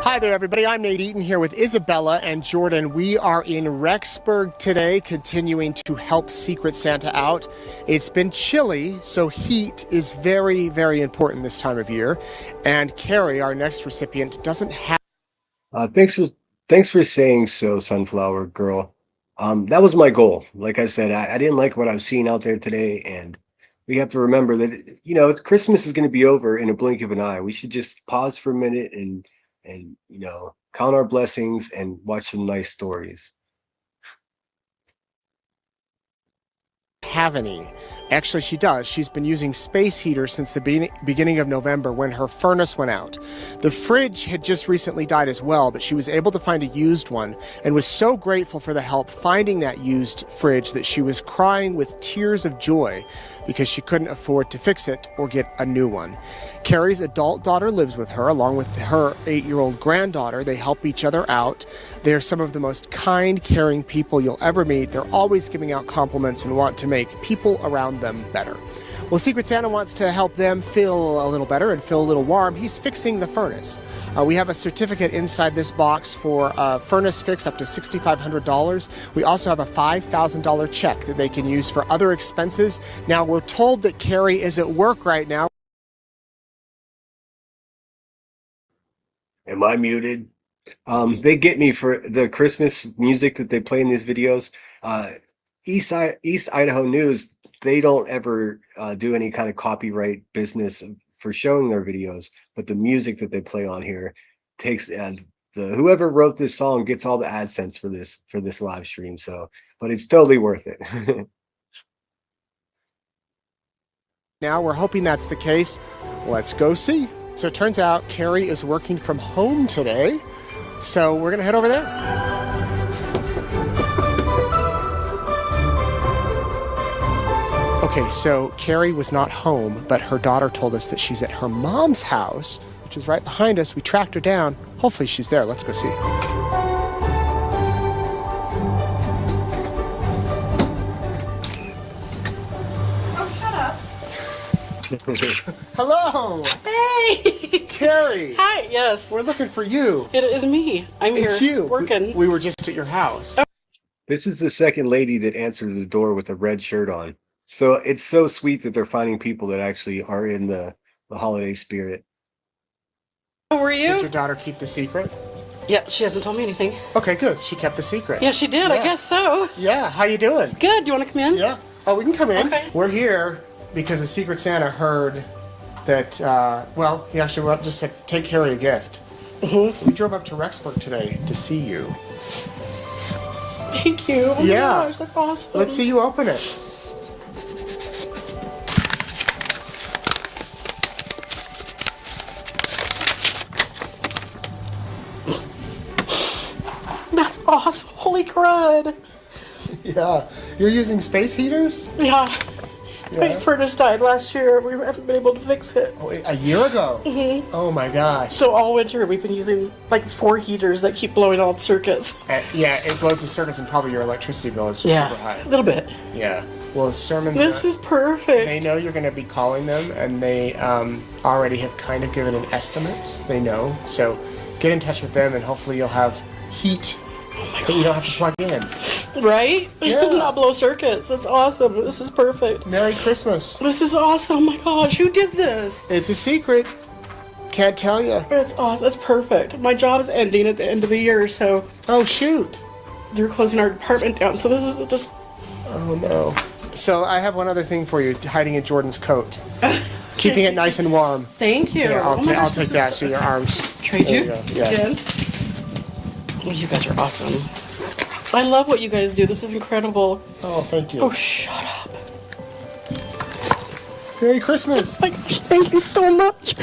Hi there, everybody. I'm Nate Eaton here with Isabella and Jordan. We are in Rexburg today, continuing to help Secret Santa out. It's been chilly, so heat is very, very important this time of year. And Carrie, our next recipient, doesn't have. Thanks for saying so, Sunflower Girl. That was my goal. Like I said, I didn't like what I've seen out there today, and we have to remember that it's Christmas is going to be over in a blink of an eye. We should just pause for a minute and count our blessings and watch some nice stories. have any. Actually, she does. She's been using space heaters since the beginning of November when her furnace went out. The fridge had just recently died as well, but she was able to find a used one and was so grateful for the help finding that used fridge that she was crying with tears of joy because she couldn't afford to fix it or get a new one. Carrie's adult daughter lives with her, along with her 8-year-old granddaughter. They help each other out. They're some of the most kind, caring people you'll ever meet. They're always giving out compliments and want to make people around them better. Well, Secret Santa wants to help them feel a little better and feel a little warm. He's fixing the furnace. We have a certificate inside this box for a furnace fix up to $6,500. We also have a $5,000 check that they can use for other expenses. Now, we're told that Carrie is at work right now. Am I muted? They get me for the Christmas music that they play in these videos. East Idaho News, they don't ever do any kind of copyright business for showing their videos, but the music that they play on here takes whoever wrote this song gets all the AdSense for this live stream. So, but it's totally worth it. Now we're hoping that's the case. Let's go see. So it turns out Carrie is working from home today. So we're going to head over there. Okay, so Carrie was not home, but her daughter told us that she's at her mom's house, which is right behind us. We tracked her down. Hopefully she's there. Let's go see. Hello! Hey! Carrie! Hi, yes. We're looking for you. It is me. I'm It's here you. working. We were just at your house. This is the second lady that answered the door with a red shirt on. So it's so sweet that they're finding people that actually are in the holiday spirit. How were you? Did your daughter keep the secret? Yeah, she hasn't told me anything. Okay, good. She kept the secret. Yeah, she did. I Yeah. guess so. Yeah, how you doing? Good. Do you want to come in? Yeah. Oh, we can come in. Okay. We're here because the Secret Santa heard that, well, he actually went just to take Carrie a gift. We drove up to Rexburg today to see you. Thank you. Oh Yeah. my gosh, that's awesome. Let's see you open it. That's awesome. Holy crud. Yeah. You're using space heaters? Yeah. My Yeah. furnace died last year. We haven't been able to fix it. Oh, a year ago? Oh my gosh. So all winter we've been using like 4 heaters that keep blowing all the circuits. Yeah, it blows the circuits and probably your electricity bill is Yeah. super high. A little bit. Yeah. Well, sermons. This is perfect. They know you're going to be calling them, and they already have kind of given an estimate. They know. So get in touch with them, and hopefully you'll have heat that you don't have to plug in. Right? Yeah. Not blow circuits. That's awesome. This is perfect. Merry Christmas. This is awesome. Oh my gosh, who did this? It's a secret. Can't tell you. That's awesome. That's perfect. My job is ending at the end of the year, so Oh, shoot. they're closing our department down. So this is just. Oh, no. So I have one other thing for you, hiding in Jordan's coat. Keeping it nice and warm. Thank you. Here, I'll Oh my I'll gosh, take this that is- so your arms. Trade There you? you go. Yes. Again? Oh, you guys are awesome. I love what you guys do. This is incredible. Oh, thank you. Oh, shut up. Merry Christmas. Oh my gosh, thank you so much.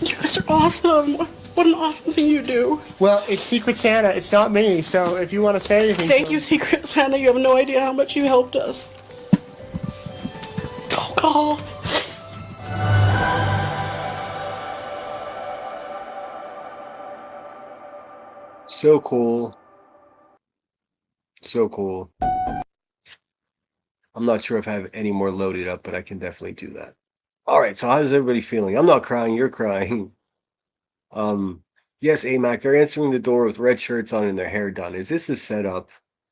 You guys are awesome. What an awesome thing you do. Well, it's Secret Santa. It's not me. So if you want to say anything. Thank to you, him- Secret Santa. You have no idea how much you helped us. Oh, God. So cool. So cool. I'm not sure if I have any more loaded up, but I can definitely do that. All right, so how is everybody feeling? I'm not crying, you're crying. Yes, AMAC, they're answering the door with red shirts on and their hair done. Is this a setup?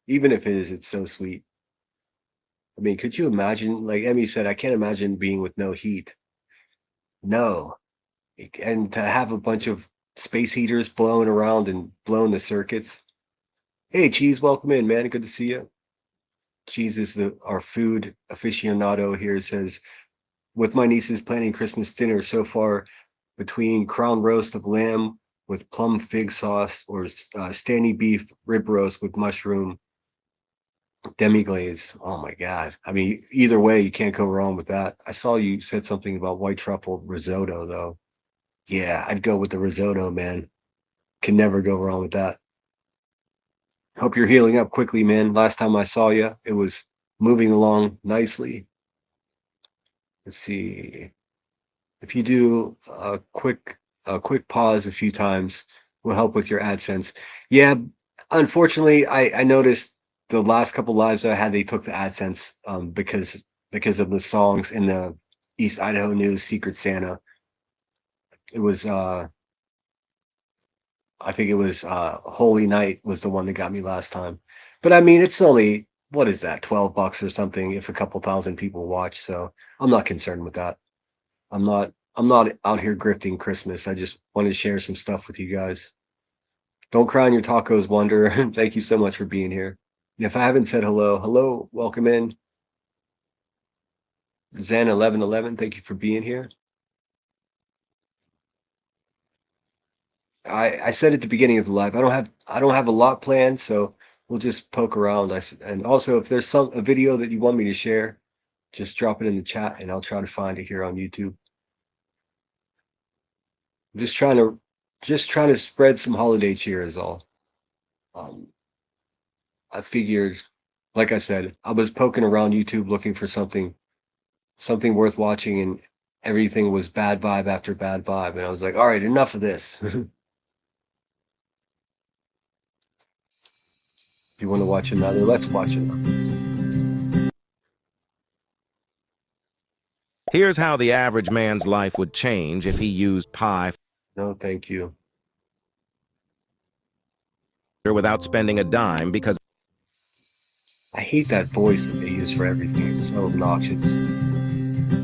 Even if it is, it's so sweet. I mean, could you imagine, like Emmy said, I can't imagine being with no heat. No. And to have a bunch of space heaters blowing around and blowing the circuits. Hey, Cheese, welcome in, man. Good to see you. Cheese is our food aficionado here. Says, with my nieces planning Christmas dinner so far, between crown roast of lamb with plum fig sauce or standing beef rib roast with mushroom Demi-glaze. Oh my God. I mean, either way, you can't go wrong with that. I saw you said something about white truffle risotto, though. Yeah, I'd go with the risotto, man. Can never go wrong with that. Hope you're healing up quickly, man. Last time I saw you, it was moving along nicely. Let's see. If you do a quick pause a few times, will help with your AdSense. Yeah, unfortunately, I noticed the last couple lives I had, they took the AdSense because of the songs in the East Idaho News Secret Santa. It was I think it was Holy Night was the one that got me last time. But I mean, it's only, what is that, $12 or something if a couple thousand people watch, so I'm not concerned with that. I'm not out here grifting Christmas. I just want to share some stuff with you guys. Don't cry on your tacos, Wonder. Thank you so much for being here. And if I haven't said hello, welcome in. Zen1111, thank you for being here. I said at the beginning of the live, I don't have a lot planned, so we'll just poke around. And also, if there's a video that you want me to share, just drop it in the chat and I'll try to find it here on YouTube. I'm just trying to spread some holiday cheer is all. I figured, like I said, I was poking around YouTube looking for something worth watching, and everything was bad vibe after bad vibe, and I was like, all right, enough of this. If you want to watch another, let's watch it. Here's how the average man's life would change if he used pie No, thank you. without spending a dime, because I hate that voice that they use for everything. It's so obnoxious.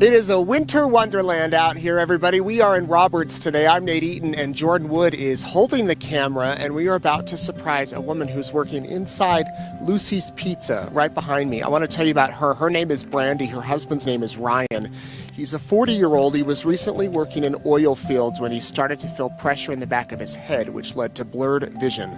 It is a winter wonderland out here, everybody. We are in Roberts today. I'm Nate Eaton, and Jordan Wood is holding the camera, and we are about to surprise a woman who's working inside Lucy's Pizza right behind me. I want to tell you about her. Her name is Brandy. Her husband's name is Ryan. He's a 40-year-old. He was recently working in oil fields when he started to feel pressure in the back of his head, which led to blurred vision.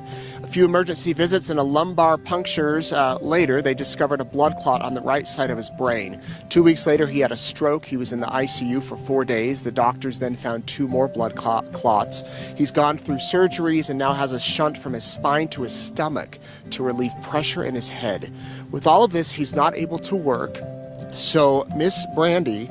A few emergency visits and a lumbar punctures later, they discovered a blood clot on the right side of his brain. 2 weeks later, he had a stroke. He was in the ICU for 4 days. The doctors then found 2 more blood clots. He's gone through surgeries and now has a shunt from his spine to his stomach to relieve pressure in his head. With all of this, he's not able to work. So Miss Brandy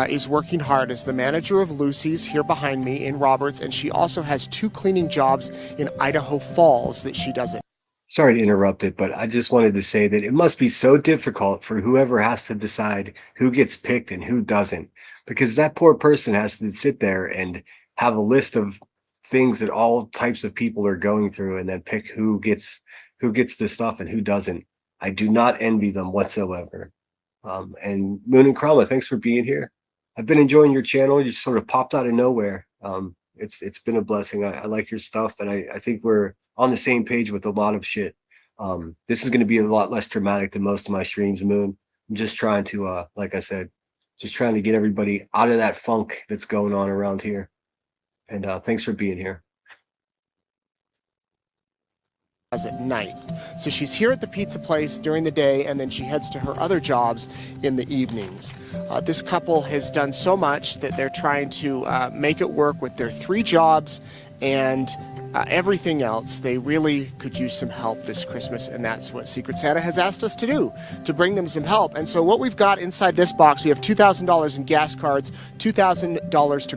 is working hard as the manager of Lucy's here behind me in Roberts, and she also has 2 cleaning jobs in Idaho Falls that she does it. Sorry to interrupt it, but I just wanted to say that it must be so difficult for whoever has to decide who gets picked and who doesn't, because that poor person has to sit there and have a list of things that all types of people are going through and then pick who gets the stuff and who doesn't. I do not envy them whatsoever. And Moon and Krama, thanks for being here. I've been enjoying your channel. You sort of popped out of nowhere. It's been a blessing. I like your stuff, and I think we're on the same page with a lot of shit. This is going to be a lot less dramatic than most of my streams, Moon. I'm just trying to, like I said, just trying to get everybody out of that funk that's going on around here. And thanks for being here. At night. So she's here at the pizza place during the day, and then she heads to her other jobs in the evenings. This couple has done so much that they're trying to make it work with their 3 jobs and everything else. They really could use some help this Christmas, and that's what Secret Santa has asked us to do, to bring them some help. And so what we've got inside this box, we have $2,000 in gas cards, $2,000 to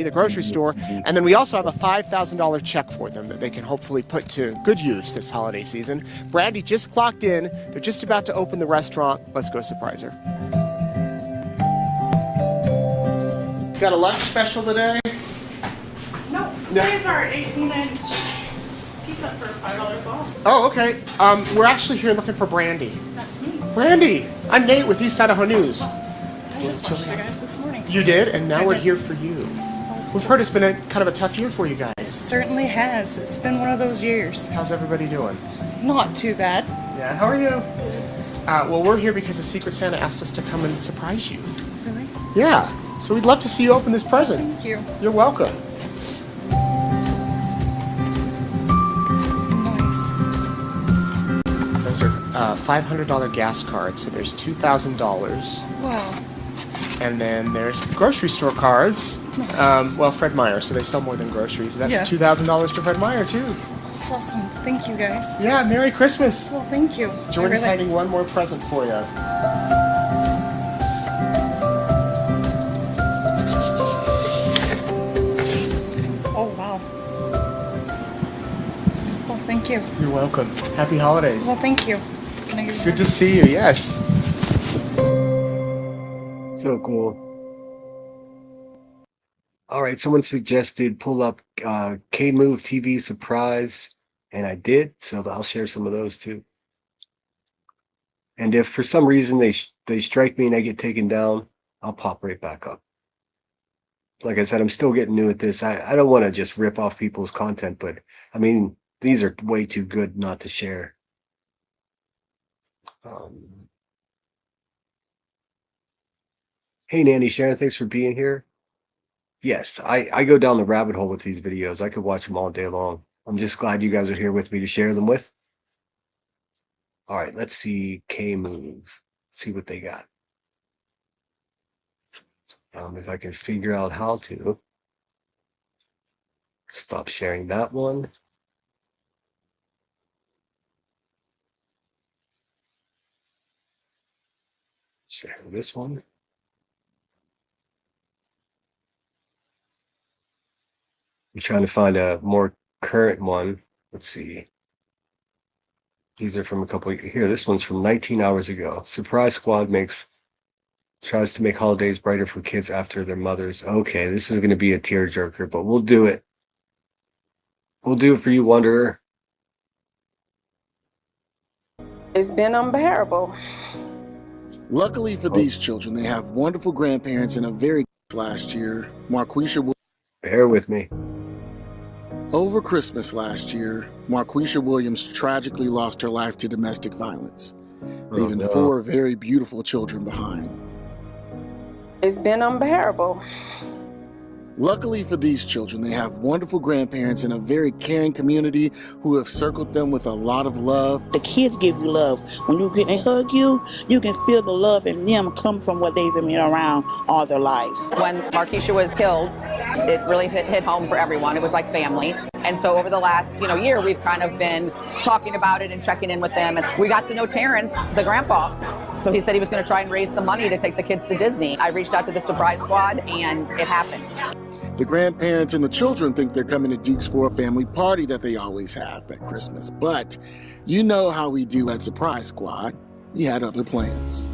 the grocery store, and then we also have a $5,000 check for them that they can hopefully put to good use this holiday season. Brandy just clocked in. They're just about to open the restaurant. Let's go surprise her. Got a lunch special today? No, today's our 18-inch pizza for $5 off. Oh, okay. We're actually here looking for Brandy. That's me. Brandy! I'm Nate with East Idaho News. I just watched you guys this morning. You did, and now we're here for you. We've heard it's been a kind of a tough year for you guys. It certainly has. It's been one of those years. How's everybody doing? Not too bad. Yeah, how are you? Well, we're here because the Secret Santa asked us to come and surprise you. Really? Yeah, so we'd love to see you open this present. Thank you. You're welcome. Nice. Those are $500 gas card, so there's $2,000. Wow. And then there's the grocery store cards. Nice. Well, Fred Meyer, so they sell more than groceries. That's Yeah. $2,000 to Fred Meyer, too. That's awesome. Thank you, guys. Yeah, Merry Christmas. Well, thank you. Jordan's hiding one more present for you. Oh, wow. Well, thank you. You're welcome. Happy holidays. Well, thank you. Can I give you Good to see you, yes. So cool. All right, someone suggested pull up K-Move TV Surprise, and I did, so I'll share some of those too. And if for some reason they strike me and I get taken down, I'll pop right back up. Like I said, I'm still getting new at this. I don't want to just rip off people's content, but I mean, these are way too good not to share. Hey, Nanny Sharon, thanks for being here. Yes, I go down the rabbit hole with these videos. I could watch them all day long. I'm just glad you guys are here with me to share them with. All right, let's see K-Move. See what they got. If I can figure out how to stop sharing that one. Share this one. I'm trying to find a more current one. Let's see. These are from a couple here. This one's from 19 hours ago. Surprise Squad tries to make holidays brighter for kids after their mothers. Okay, this is going to be a tearjerker, but we'll do it. We'll do it for you, Wanderer. It's been unbearable. Luckily for these children, they have wonderful grandparents and a very last year. Marquisha will bear with me. Over Christmas last year, Marquisha Williams tragically lost her life to domestic violence, leaving 4 very beautiful children behind. It's been unbearable. Luckily for these children, they have wonderful grandparents and a very caring community who have circled them with a lot of love. The kids give you love. When they hug you, you can feel the love in them come from what they've been around all their lives. When Marquisha was killed, it really hit home for everyone. It was like family. And so over the last year, we've kind of been talking about it and checking in with them. And we got to know Terrence, the grandpa. So he said he was going to try and raise some money to take the kids to Disney. I reached out to the Surprise Squad, and it happened. The grandparents and the children think they're coming to Duke's for a family party that they always have at Christmas. But you know how we do at Surprise Squad. We had other plans.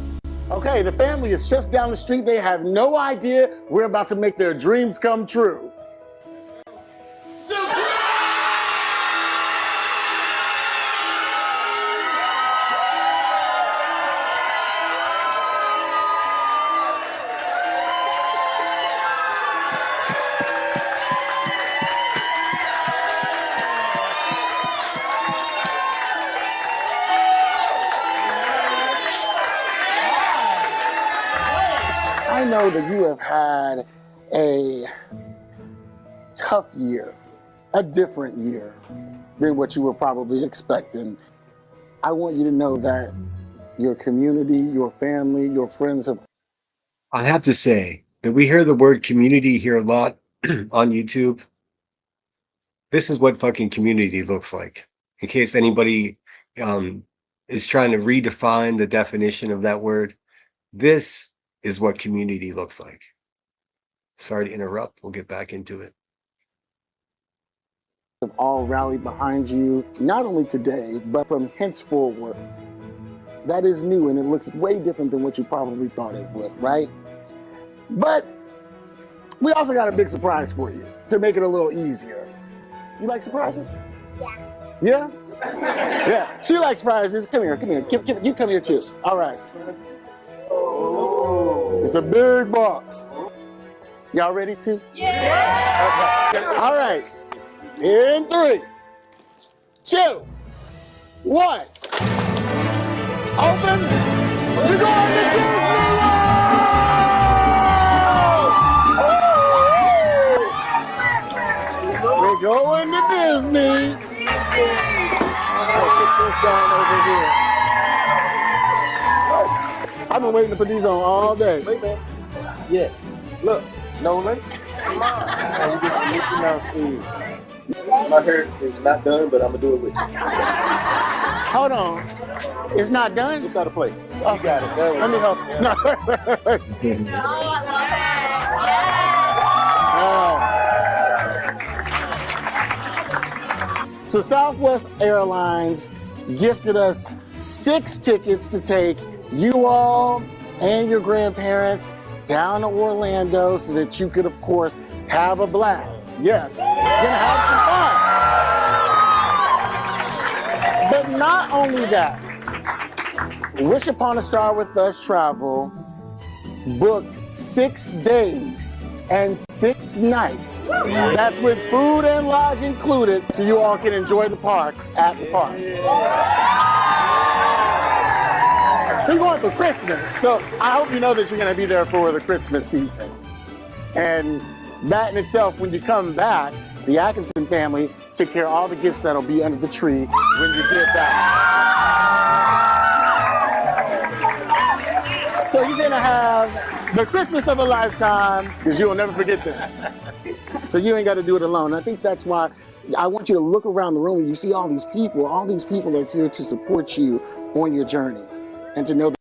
Okay, the family is just down the street. They have no idea we're about to make their dreams come true. I know that you have had a tough year, a different year than what you were probably expecting. I want you to know that your community, your family, your friends have... I have to say that we hear the word community here a lot on YouTube. This is what fucking community looks like. In case anybody is trying to redefine the definition of that word, this is what community looks like. Sorry to interrupt. We'll get back into it. Have all rallied behind you, not only today, but from henceforward. That is new, and it looks way different than what you probably thought it would, right? But we also got a big surprise for you to make it a little easier. You like surprises? Yeah. Yeah? Yeah, she likes surprises. Come here, come here. You come here too. All right. It's a big box. Y'all ready to? Yeah! Okay. All right. In 3, 2, 1. Open. You're going to Disney World! We're going to Disney. I'm going to put this down over here. been waiting to put these on all day. Wait, man. Yes. Look, Nolan. Come on. Now you get some Mickey Mouse ears. My hair is not done, but I'm gonna do it with you. Hold on. It's not done? It's out of place. You got it. There we Let me go. help. No. Oh. So Southwest Airlines gifted us 6 tickets to take you all and your grandparents down to Orlando so that you could, of course, have a blast. Yes, you're gonna have some fun. But not only that, Wish Upon a Star with Us Travel booked 6 days and 6 nights. That's with food and lodge included, so you all can enjoy the park at the park. So you're going for Christmas. So I hope you know that you're going to be there for the Christmas season. And that in itself, when you come back, the Atkinson family took care of all the gifts that'll be under the tree when you get back. So you're going to have the Christmas of a lifetime, because you'll never forget this. So you ain't got to do it alone. I think that's why I want you to look around the room and you see all these people. All these people are here to support you on your journey. And to know that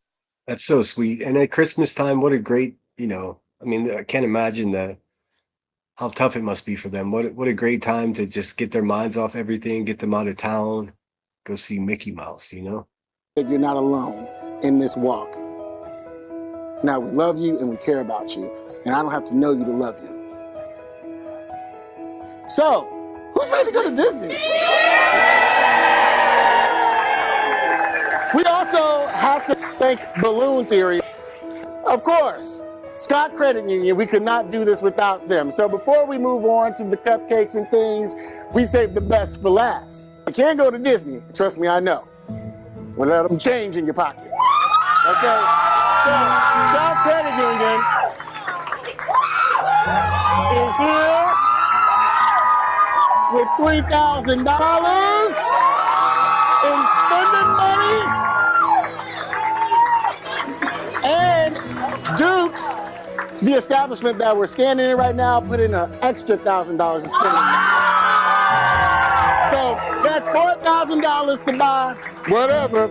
That's so sweet. And at Christmas time, what a great, I mean, I can't imagine how tough it must be for them. What a great time to just get their minds off everything, get them out of town, go see Mickey Mouse, that you're not alone in this walk. Now, we love you and we care about you. And I don't have to know you to love you. So, who's ready to go to Disney? We also have to thank Balloon Theory. Of course, Scott Credit Union, we could not do this without them. So before we move on to the cupcakes and things, we saved the best for last. You can't go to Disney, trust me, I know. We'll let them change in your pockets. Okay? So, Scott Credit Union is here with $3,000 in spending money. And Duke's, the establishment that we're standing in right now, put in an extra $1,000 in spending money. So that's $4,000 to buy whatever.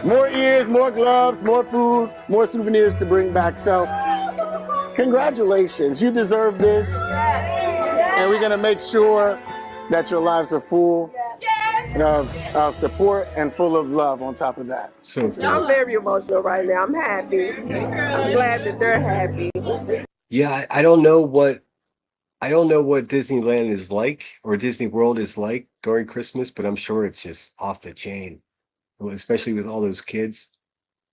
More ears, more gloves, more food, more souvenirs to bring back. So congratulations, you deserve this. And we're gonna make sure that your lives are full of support and full of love on top of that. So I'm very emotional right now. I'm happy. I'm glad that they're happy. Yeah, I don't know what Disneyland is like or Disney World is like during Christmas, but I'm sure it's just off the chain, especially with all those kids.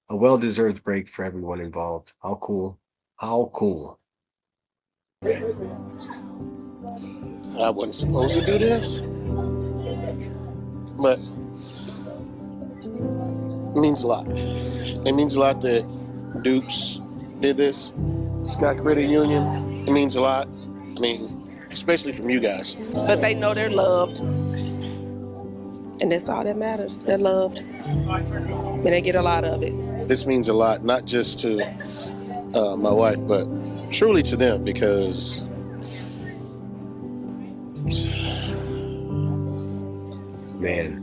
A well-deserved break for everyone involved. How cool. How cool. I wasn't supposed to do this, but it means a lot. It means a lot that Dukes did this, Scott Credit Union. It means a lot. I mean, especially from you guys. But they know they're loved. And that's all that matters. They're loved. And they get a lot of it. This means a lot, not just to my wife, but truly to them, because man.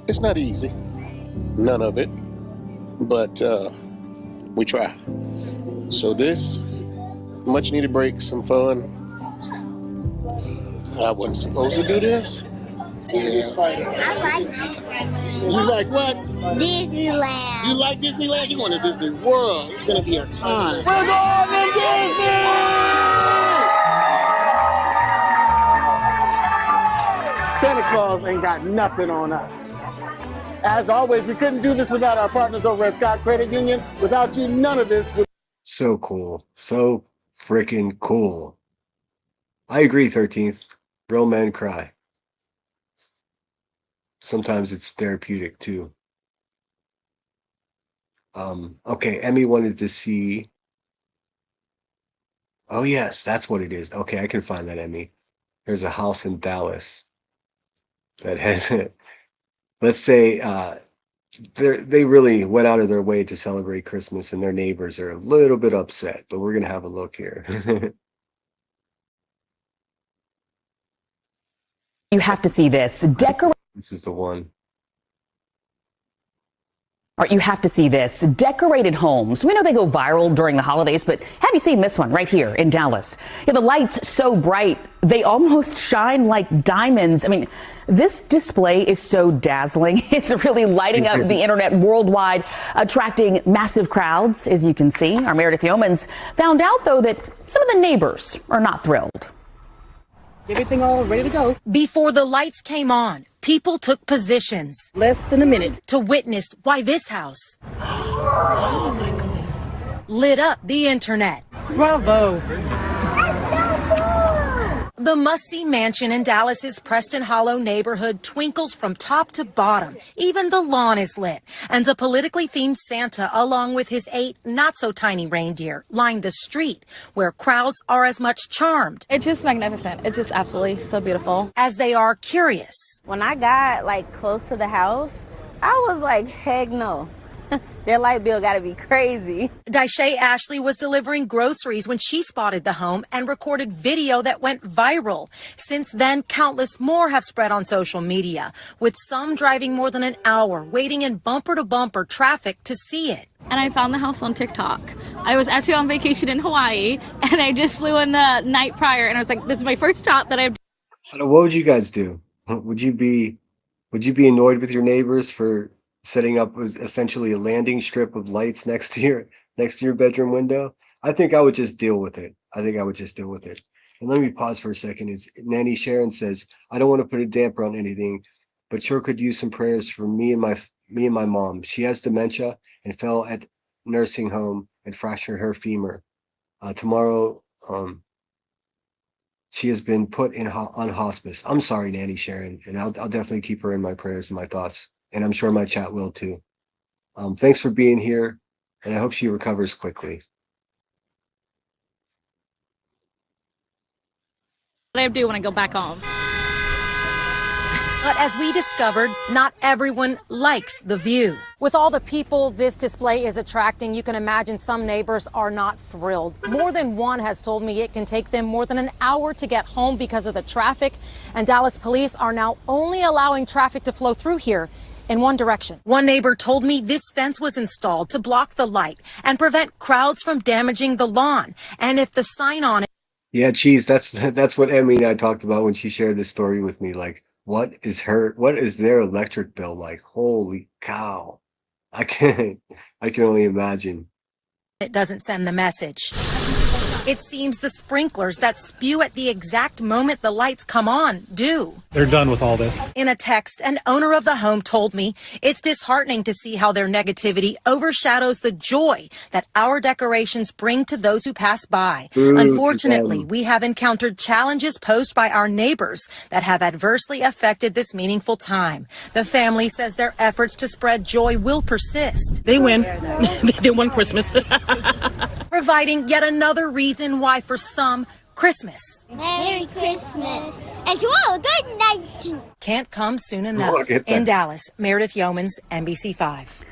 It's not easy, none of it, but we try. So this much needed break, some fun. I wasn't supposed to do this. I like You like what? Disneyland. You like Disneyland? You're going to Disney World. It's going to be a time. We're going to Disney! Santa Claus ain't got nothing on us. As always, we couldn't do this without our partners over at Scott Credit Union. Without you, none of this would. So cool. So freaking cool. I agree, 13th. Real men cry. Sometimes it's therapeutic too. Okay, Emmy wanted to see Oh yes, that's what it is. Okay, I can find that, Emmy. There's a house in Dallas that has let's say they really went out of their way to celebrate Christmas, and their neighbors are a little bit upset, but we're gonna have a look here. You have to see this. This is the one. Or you have to see this. Decorated homes. We know they go viral during the holidays, but have you seen this one right here in Dallas? Yeah, the lights so bright, they almost shine like diamonds. I mean, this display is so dazzling. It's really lighting up the internet worldwide, attracting massive crowds, as you can see. Our Meredith Yeomans found out, though, that some of the neighbors are not thrilled. Everything all ready to go. Before the lights came on, people took positions. Less than a minute. To witness why this house lit up the internet. Bravo. The must-see mansion in Dallas's Preston Hollow neighborhood twinkles from top to bottom. Even the lawn is lit. And a politically themed Santa, along with his 8 not-so-tiny reindeer, line the street, where crowds are as much charmed. It's just magnificent. It's just absolutely so beautiful. As they are curious. When I got close to the house, I was like, heck no. Their light bill gotta be crazy. Daisha Ashley was delivering groceries when she spotted the home and recorded video that went viral. Since then, countless more have spread on social media, with some driving more than an hour, waiting in bumper-to-bumper traffic to see it. And I found the house on TikTok. I was actually on vacation in Hawaii, and I just flew in the night prior, and I was like, this is my first stop that I've. What would you guys do? Would you be annoyed with your neighbors for setting up was essentially a landing strip of lights next to your bedroom window? I think I would just deal with it. And let me pause for a second. It's Nanny Sharon says, I don't want to put a damper on anything, but sure could use some prayers for me and my mom. She has dementia and fell at nursing home and fractured her femur. Tomorrow, she has been put on hospice. I'm sorry, Nanny Sharon, and I'll definitely keep her in my prayers and my thoughts. And I'm sure my chat will too. Thanks for being here, and I hope she recovers quickly. What I do when I go back home. But as we discovered, not everyone likes the view. With all the people this display is attracting, you can imagine some neighbors are not thrilled. More than one has told me it can take them more than an hour to get home because of the traffic. And Dallas police are now only allowing traffic to flow through here in one direction. One neighbor told me this fence was installed to block the light and prevent crowds from damaging the lawn. And if the sign on it. Yeah, geez, that's what Emmy and I talked about when she shared this story with me. Like, what is their electric bill like? Holy cow. I can only imagine. It doesn't send the message. It seems the sprinklers that spew at the exact moment the lights come on do. They're done with all this. In a text, an owner of the home told me it's disheartening to see how their negativity overshadows the joy that our decorations bring to those who pass by. Unfortunately, we have encountered challenges posed by our neighbors that have adversely affected this meaningful time. The family says their efforts to spread joy will persist. They win. They won Christmas. Providing yet another reason why for some, Christmas Merry Christmas and well, good night. Can't come soon enough. In Dallas, Meredith Yeomans, NBC5.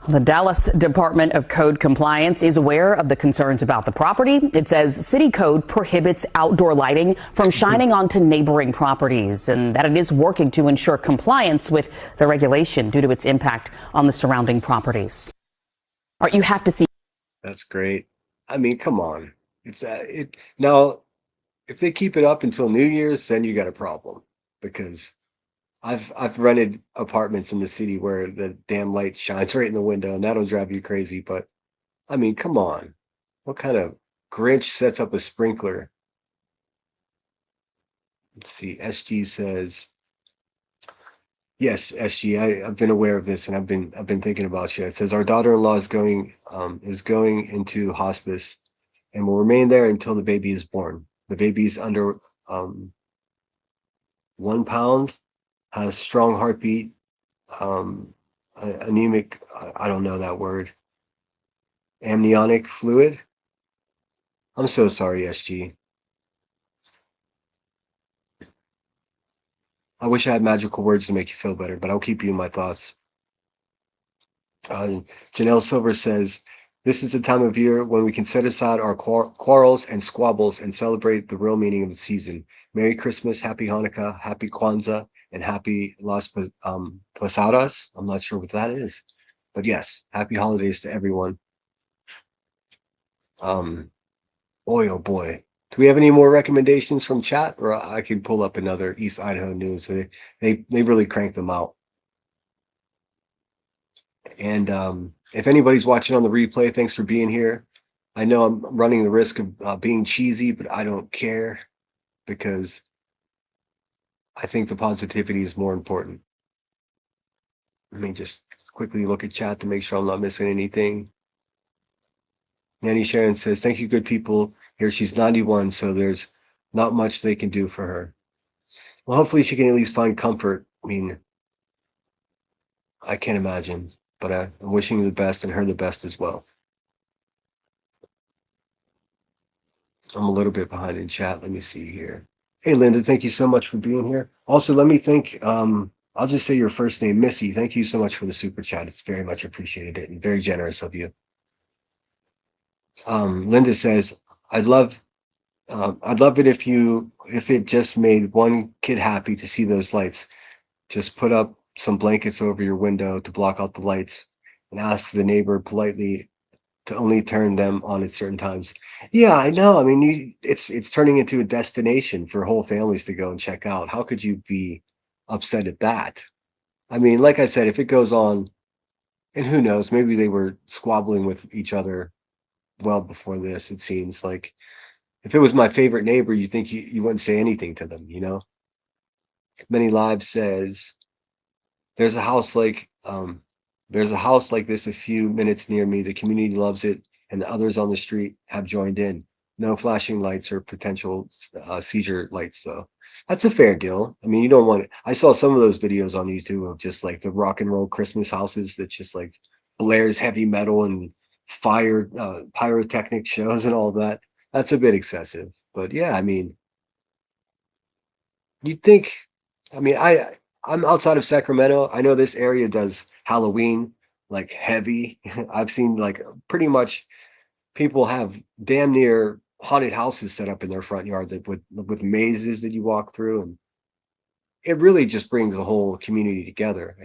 The Dallas Department of Code Compliance is aware of the concerns about the property. It says city code prohibits outdoor lighting from shining onto neighboring properties, and that it is working to ensure compliance with the regulation due to its impact on the surrounding properties. Or you have to see. That's great. I mean, come on. It's now, if they keep it up until New Year's, then you got a problem, because I've rented apartments in the city where the damn light shines right in the window, and that'll drive you crazy. But I mean, come on. What kind of Grinch sets up a sprinkler? Let's see. SG says, yes, SG, I've been aware of this, and I've been thinking about you. It says our daughter-in-law is going into hospice and will remain there until the baby is born. The baby's under 1 pound, has strong heartbeat, anemic, I don't know that word, amniotic fluid. I'm so sorry, SG. I wish I had magical words to make you feel better, but I'll keep you in my thoughts. Janelle Silver says, this is the time of year when we can set aside our quarrels and squabbles and celebrate the real meaning of the season. Merry Christmas, Happy Hanukkah, Happy Kwanzaa, and Happy Las Posadas. I'm not sure what that is. But yes, happy holidays to everyone. Boy, oh boy. Do we have any more recommendations from chat? Or I can pull up another East Idaho news. They really crank them out. And if anybody's watching on the replay, thanks for being here. I know I'm running the risk of being cheesy, but I don't care because I think the positivity is more important. Let me just quickly look at chat to make sure I'm not missing anything. Nanny Sharon says, thank you, good people. Here she's 91, so there's not much they can do for her. Well, hopefully she can at least find comfort. I mean, I can't imagine, but I'm wishing you the best and her the best as well. I'm a little bit behind in chat. Let me see here. Hey, Linda, thank you so much for being here. Also, let me thank, I'll just say your first name, Missy. Thank you so much for the super chat. It's very much appreciated and very generous of you. Linda says, I'd love it if it just made one kid happy to see those lights. Just put up some blankets over your window to block out the lights and ask the neighbor politely to only turn them on at certain times. Yeah, I know. I mean, it's turning into a destination for whole families to go and check out. How could you be upset at that? I mean, like I said, if it goes on, and who knows, maybe they were squabbling with each other well before this, it seems like. If it was my favorite neighbor, you think you wouldn't say anything to them, you know? Many Lives says, there's a house like this a few minutes near me. The community loves it, and the others on the street have joined in. No flashing lights or potential seizure lights, though. That's a fair deal. I mean, you don't want it. I saw some of those videos on YouTube of just like the rock and roll Christmas houses that just like blares heavy metal and fire pyrotechnic shows and all that. That's a bit excessive. But yeah, I mean, you'd think, I mean, I'm outside of Sacramento. I know this area does Halloween like heavy. I've seen like pretty much people have damn near haunted houses set up in their front yard that with mazes that you walk through, and it really just brings the whole community together.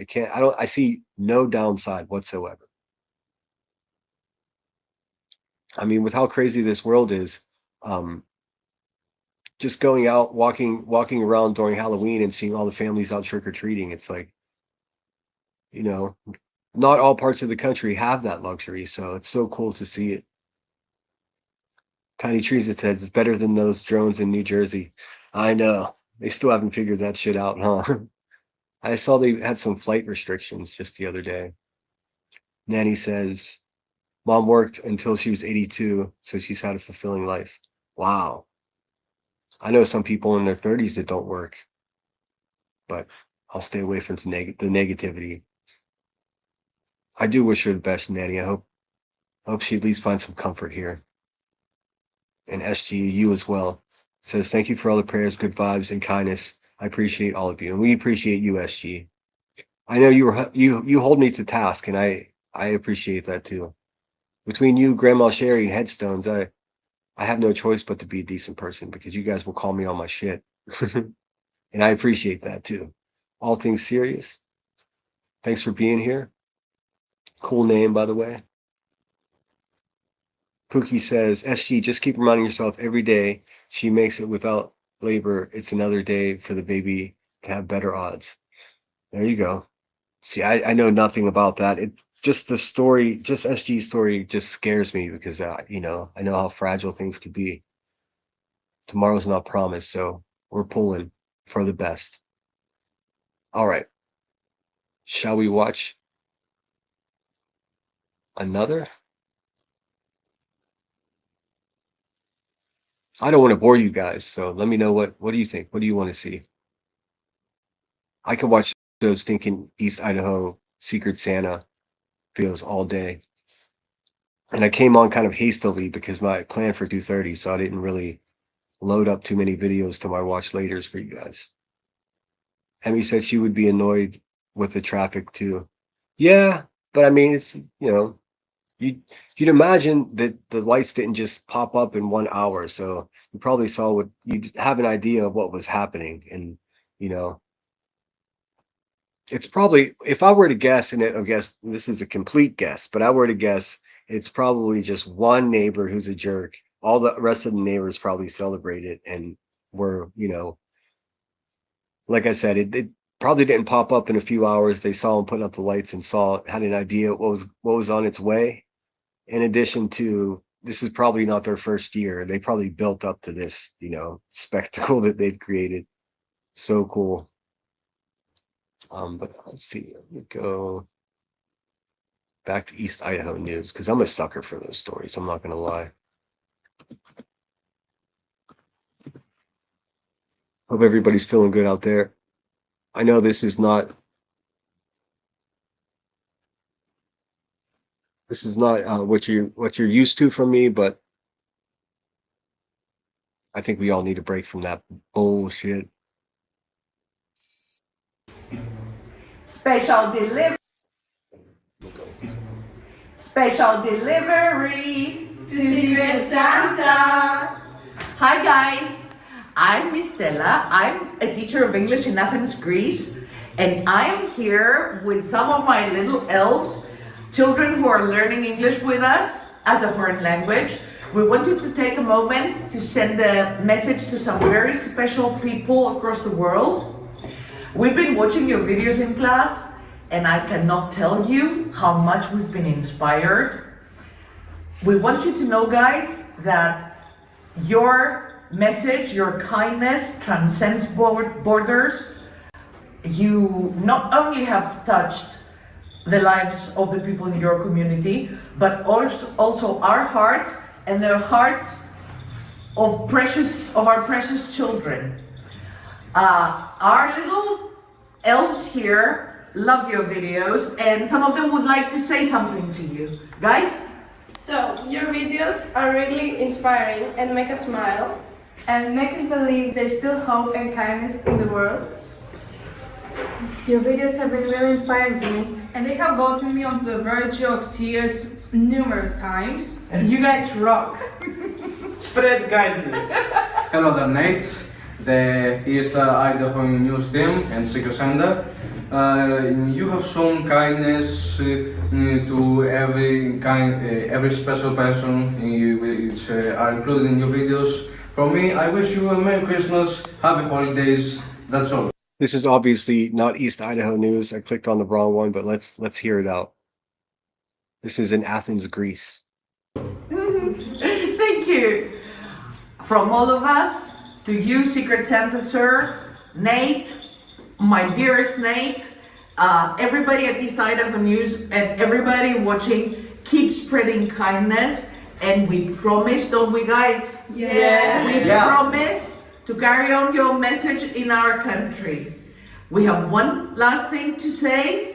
I see no downside whatsoever. I mean, with how crazy this world is, um, just going out, walking around during Halloween and seeing all the families out trick or treating, it's like, you know, not all parts of the country have that luxury, so it's so cool to see it. Tiny Trees, it says, it's better than those drones in New Jersey. I know. They still haven't figured that shit out, huh? I saw they had some flight restrictions just the other day. Nanny says, Mom worked until she was 82, so she's had a fulfilling life. Wow. I know some people in their 30s that don't work, but I'll stay away from the negativity. I do wish her the best, Nanny. I hope she at least finds some comfort here. And SG, you as well, says, thank you for all the prayers, good vibes, and kindness. I appreciate all of you, and we appreciate you, SG. I know you hold me to task, and I appreciate that too. Between you, Grandma Sherry, and Headstones, I have no choice but to be a decent person because you guys will call me on my shit. And I appreciate that too. All things serious. Thanks for being here. Cool name, by the way. Pookie says, SG, just keep reminding yourself every day she makes it without labor. It's another day for the baby to have better odds. There you go. See, I know nothing about that. It just the story, just SG's story just scares me because, I know how fragile things could be. Tomorrow's not promised, so we're pulling for the best. All right. Shall we watch another? I don't want to bore you guys, so let me know what do you think? What do you want to see? I could watch those stinking East Idaho Secret Santa videos all day. And I came on kind of hastily because my plan for 2:30, so I didn't really load up too many videos to my watch laters for you guys. Emmy said she would be annoyed with the traffic too. Yeah, but I mean, it's, you'd imagine that the lights didn't just pop up in 1 hour, so you probably saw what you'd have an idea of what was happening, and you know, it's probably, if I were to guess, and I guess this is a complete guess, but I were to guess, it's probably just one neighbor who's a jerk. All the rest of the neighbors probably celebrated and were, like I said, it probably didn't pop up in a few hours. They saw him putting up the lights and had an idea what was on its way. In addition to, this is probably not their first year. They probably built up to this, spectacle that they've created. So cool. But let's see. Let me go back to East Idaho news because I'm a sucker for those stories. I'm not gonna lie. Hope everybody's feeling good out there. I know this is not what you're used to from me, but I think we all need a break from that bullshit. Special delivery. Special delivery to Secret Santa. Hi guys, I'm Miss Stella. I'm a teacher of English in Athens, Greece, and I'm here with some of my little elves, children who are learning English with us as a foreign language. We wanted to take a moment to send a message to some very special people across the world. We've been watching your videos in class, and I cannot tell you how much we've been inspired. We want you to know, guys, that your message, your kindness transcends borders. You not only have touched the lives of the people in your community, but also our hearts and the hearts of our precious children. Our little elves here love your videos, and some of them would like to say something to you. Guys? So, your videos are really inspiring and make us smile and make us believe there's still hope and kindness in the world. Your videos have been really inspiring to me, and they have gotten me on the verge of tears numerous times. And you guys rock. Spread kindness. Hello there, Nate, the East Idaho News team and Secret Santa. You have shown kindness to every special person which are included in your videos. From me, I wish you a Merry Christmas, Happy Holidays. That's all. This is obviously not East Idaho news. I clicked on the wrong one, but let's hear it out. This is in Athens, Greece. Thank you. From all of us to you, Secret Santa Sir, Nate, my dearest Nate, everybody at East Idaho News, and everybody watching, keep spreading kindness. And we promise, don't we, guys? Yes. We promise to carry on your message in our country. We have one last thing to say.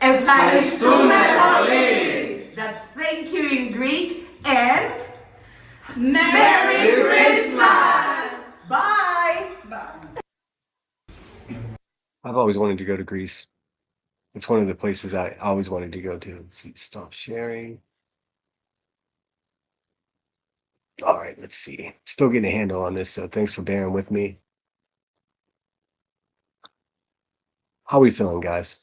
Ευχαριστούμε πολύ. That's thank you in Greek, and Merry Christmas. Bye. I've always wanted to go to Greece. It's one of the places I always wanted to go to. Let's see, stop sharing. All right, let's see. Still getting a handle on this, so thanks for bearing with me. How are we feeling, guys?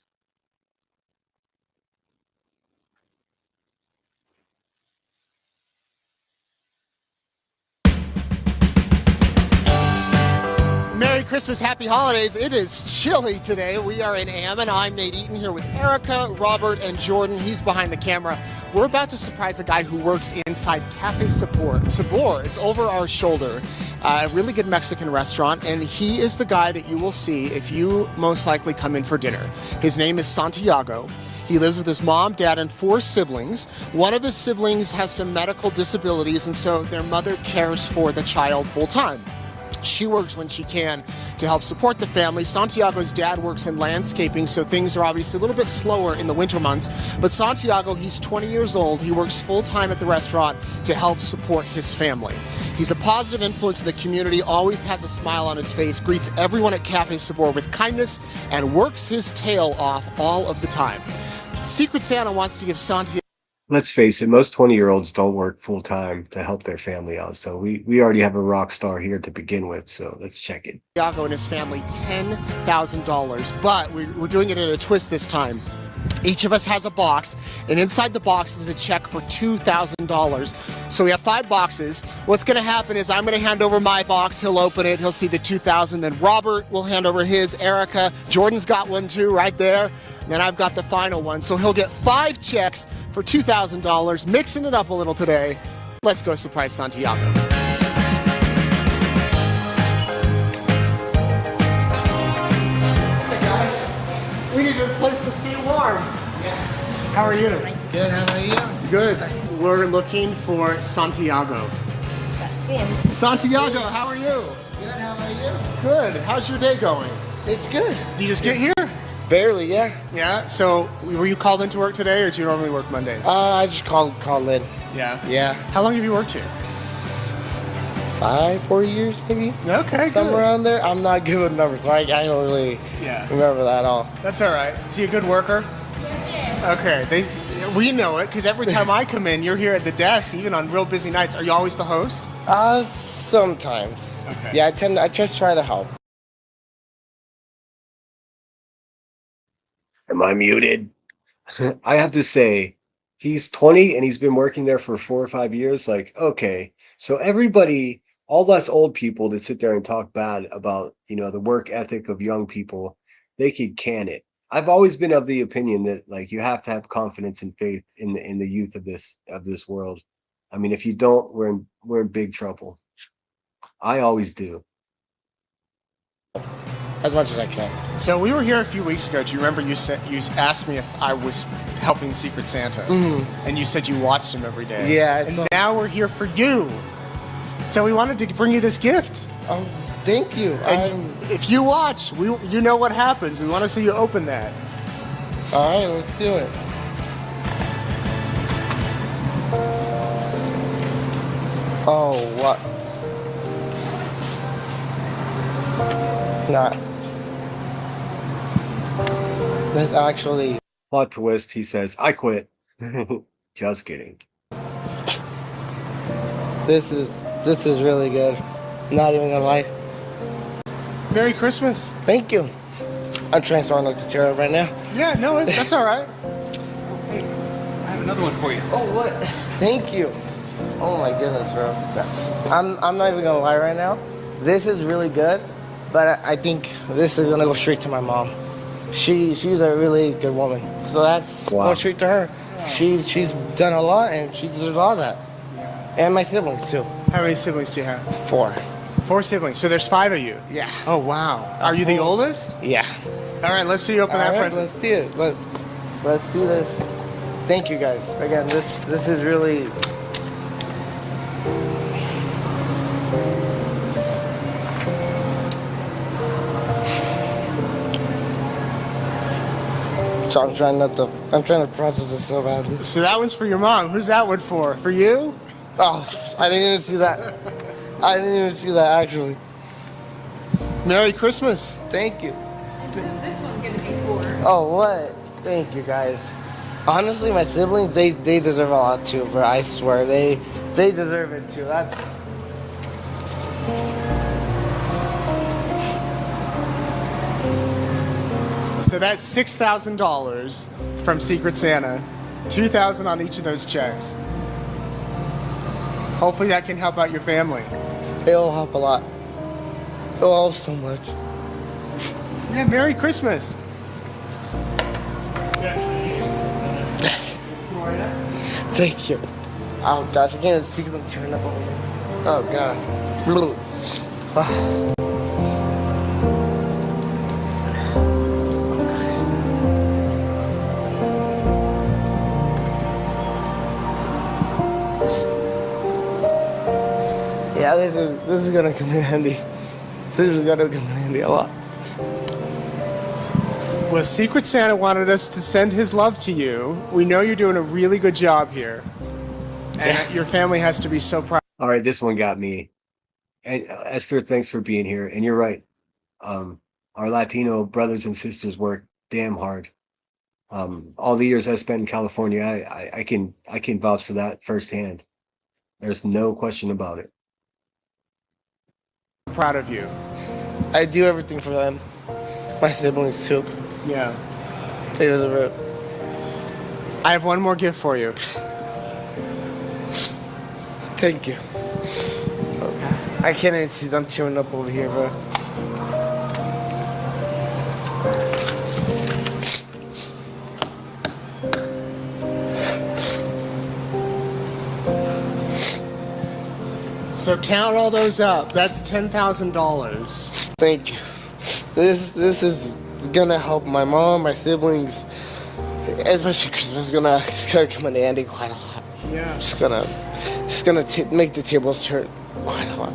Merry Christmas, Happy Holidays. It is chilly today. We are in Ammon. I'm Nate Eaton here with Erica, Robert, and Jordan. He's behind the camera. We're about to surprise a guy who works inside Cafe Sabor. It's over our shoulder. A really good Mexican restaurant, and he is the guy that you will see if you most likely come in for dinner. His name is Santiago. He lives with his mom, dad, and 4 siblings. One of his siblings has some medical disabilities, and so their mother cares for the child full time. She works when she can to help support the family. Santiago's dad works in landscaping, so things are obviously a little bit slower in the winter months. But Santiago, he's 20 years old. He works full-time at the restaurant to help support his family. He's a positive influence in the community, always has a smile on his face, greets everyone at Cafe Sabor with kindness, and works his tail off all of the time. Secret Santa wants to give Santiago... Let's face it, most 20-year-olds don't work full-time to help their family out. So we already have a rock star here to begin with, so let's check it. Santiago and his family $10,000, but we're doing it in a twist this time. Each of us has a box, and inside the box is a check for $2,000. So we have 5 boxes. What's going to happen is I'm going to hand over my box. He'll open it. He'll see the $2,000. Then Robert will hand over his. Erica, Jordan's got one too right there. And then I've got the final one. So he'll get 5 checks for $2,000, mixing it up a little today. Let's go surprise Santiago. We need a place to stay warm. How are you? Good, how about you? Good. We're looking for Santiago. That's him. Santiago, how are you? Good, how about you? Good. How's your day going? It's good. Did you just get here? Barely, yeah. Yeah? So, were you called into work today, or do you normally work Mondays? I just called in. Yeah? Yeah. How long have you worked here? 4 years, maybe? Okay, somewhere good. around there. I'm not good with numbers, so I don't really remember that at all. That's all right. Is he a good worker? Yes. Okay. We know it, because every time I come in, you're here at the desk, even on real busy nights. Are you always the host? Sometimes. Okay. Yeah, I just try to help. Am I muted? I have to say, he's 20 and he's been working there for 4 or 5 years. Like, okay. So everybody, all us old people that sit there and talk bad about, the work ethic of young people, they could can it. I've always been of the opinion that like you have to have confidence and faith in the youth of this world. I mean, if you don't, we're in big trouble. I always do. As much as I can. So we were here a few weeks ago. Do you remember you asked me if I was helping Secret Santa? Mm-hmm. And you said you watched him every day. Yeah. And now we're here for you. So we wanted to bring you this gift. Oh, thank you. And if you watch, you know what happens. We want to see you open that. All right, let's do it. Oh, what? Not. That's actually... Plot twist, he says, I quit. Just kidding. This is really good. Not even gonna lie. Merry Christmas. Thank you. I'm trying so hard not to tear up right now. Yeah, no, that's all right. Hey, I have another one for you. Oh, what? Thank you. Oh my goodness, bro. I'm not even gonna lie right now. This is really good, but I think this is gonna go straight to my mom. She's a really good woman, so that's going straight to her. She's done a lot, and she deserves all that. And my siblings too. How many siblings do you have? 4. 4 siblings. So there's 5 of you. Yeah. Oh wow. Are you the oldest? Yeah. All right. Let's see you open that present. Let's see it. Let's see this. Thank you guys again. This is really. So I'm trying to process this so badly. So that one's for your mom. Who's that one for? For you? Oh, I didn't even see that. I didn't even see that actually. Merry Christmas. Thank you. Who's this one gonna be for? Oh, what? Thank you guys. Honestly, my siblings, they deserve a lot too, but I swear they deserve it too. That's. So that's $6,000 from Secret Santa. $2,000 on each of those checks. Hopefully that can help out your family. It'll help a lot. It'll help so much. Yeah, Merry Christmas. Thank you. Oh gosh, I can't even see them tearing up over here. Oh gosh. Yeah, this is gonna come in handy. This is gonna come in handy a lot. Well, Secret Santa wanted us to send his love to you. We know you're doing a really good job here. And your family has to be so proud. All right, this one got me. And Esther, thanks for being here. And you're right. Our Latino brothers and sisters work damn hard. All the years I spent in California, I can vouch for that firsthand. There's no question about it. Proud of you. I do everything for them. My siblings too. Yeah. It was a rip. I have one more gift for you. Thank you. I can't even see them chewing up over here, bro. So count all those up. That's $10,000. Thank you. This is gonna help my mom, my siblings, especially Christmas. It's gonna come in handy quite a lot. Yeah. It's gonna make the tables turn quite a lot.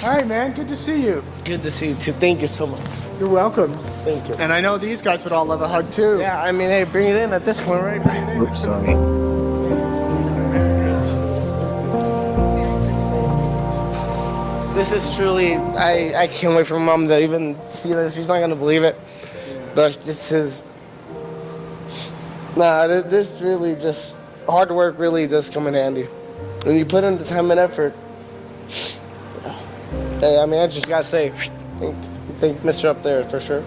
All right, man. Good to see you. Good to see you too. Thank you so much. You're welcome. Thank you. And I know these guys would all love a hug too. Yeah, I mean, hey, bring it in at this point, right? Bring it in. Oops, sorry. This is truly, I can't wait for mom to even see this. She's not gonna believe it. But this is, this really just, hard work really does come in handy. When you put in the time and effort, hey, I mean, I just gotta say, thank Mr. up there for sure.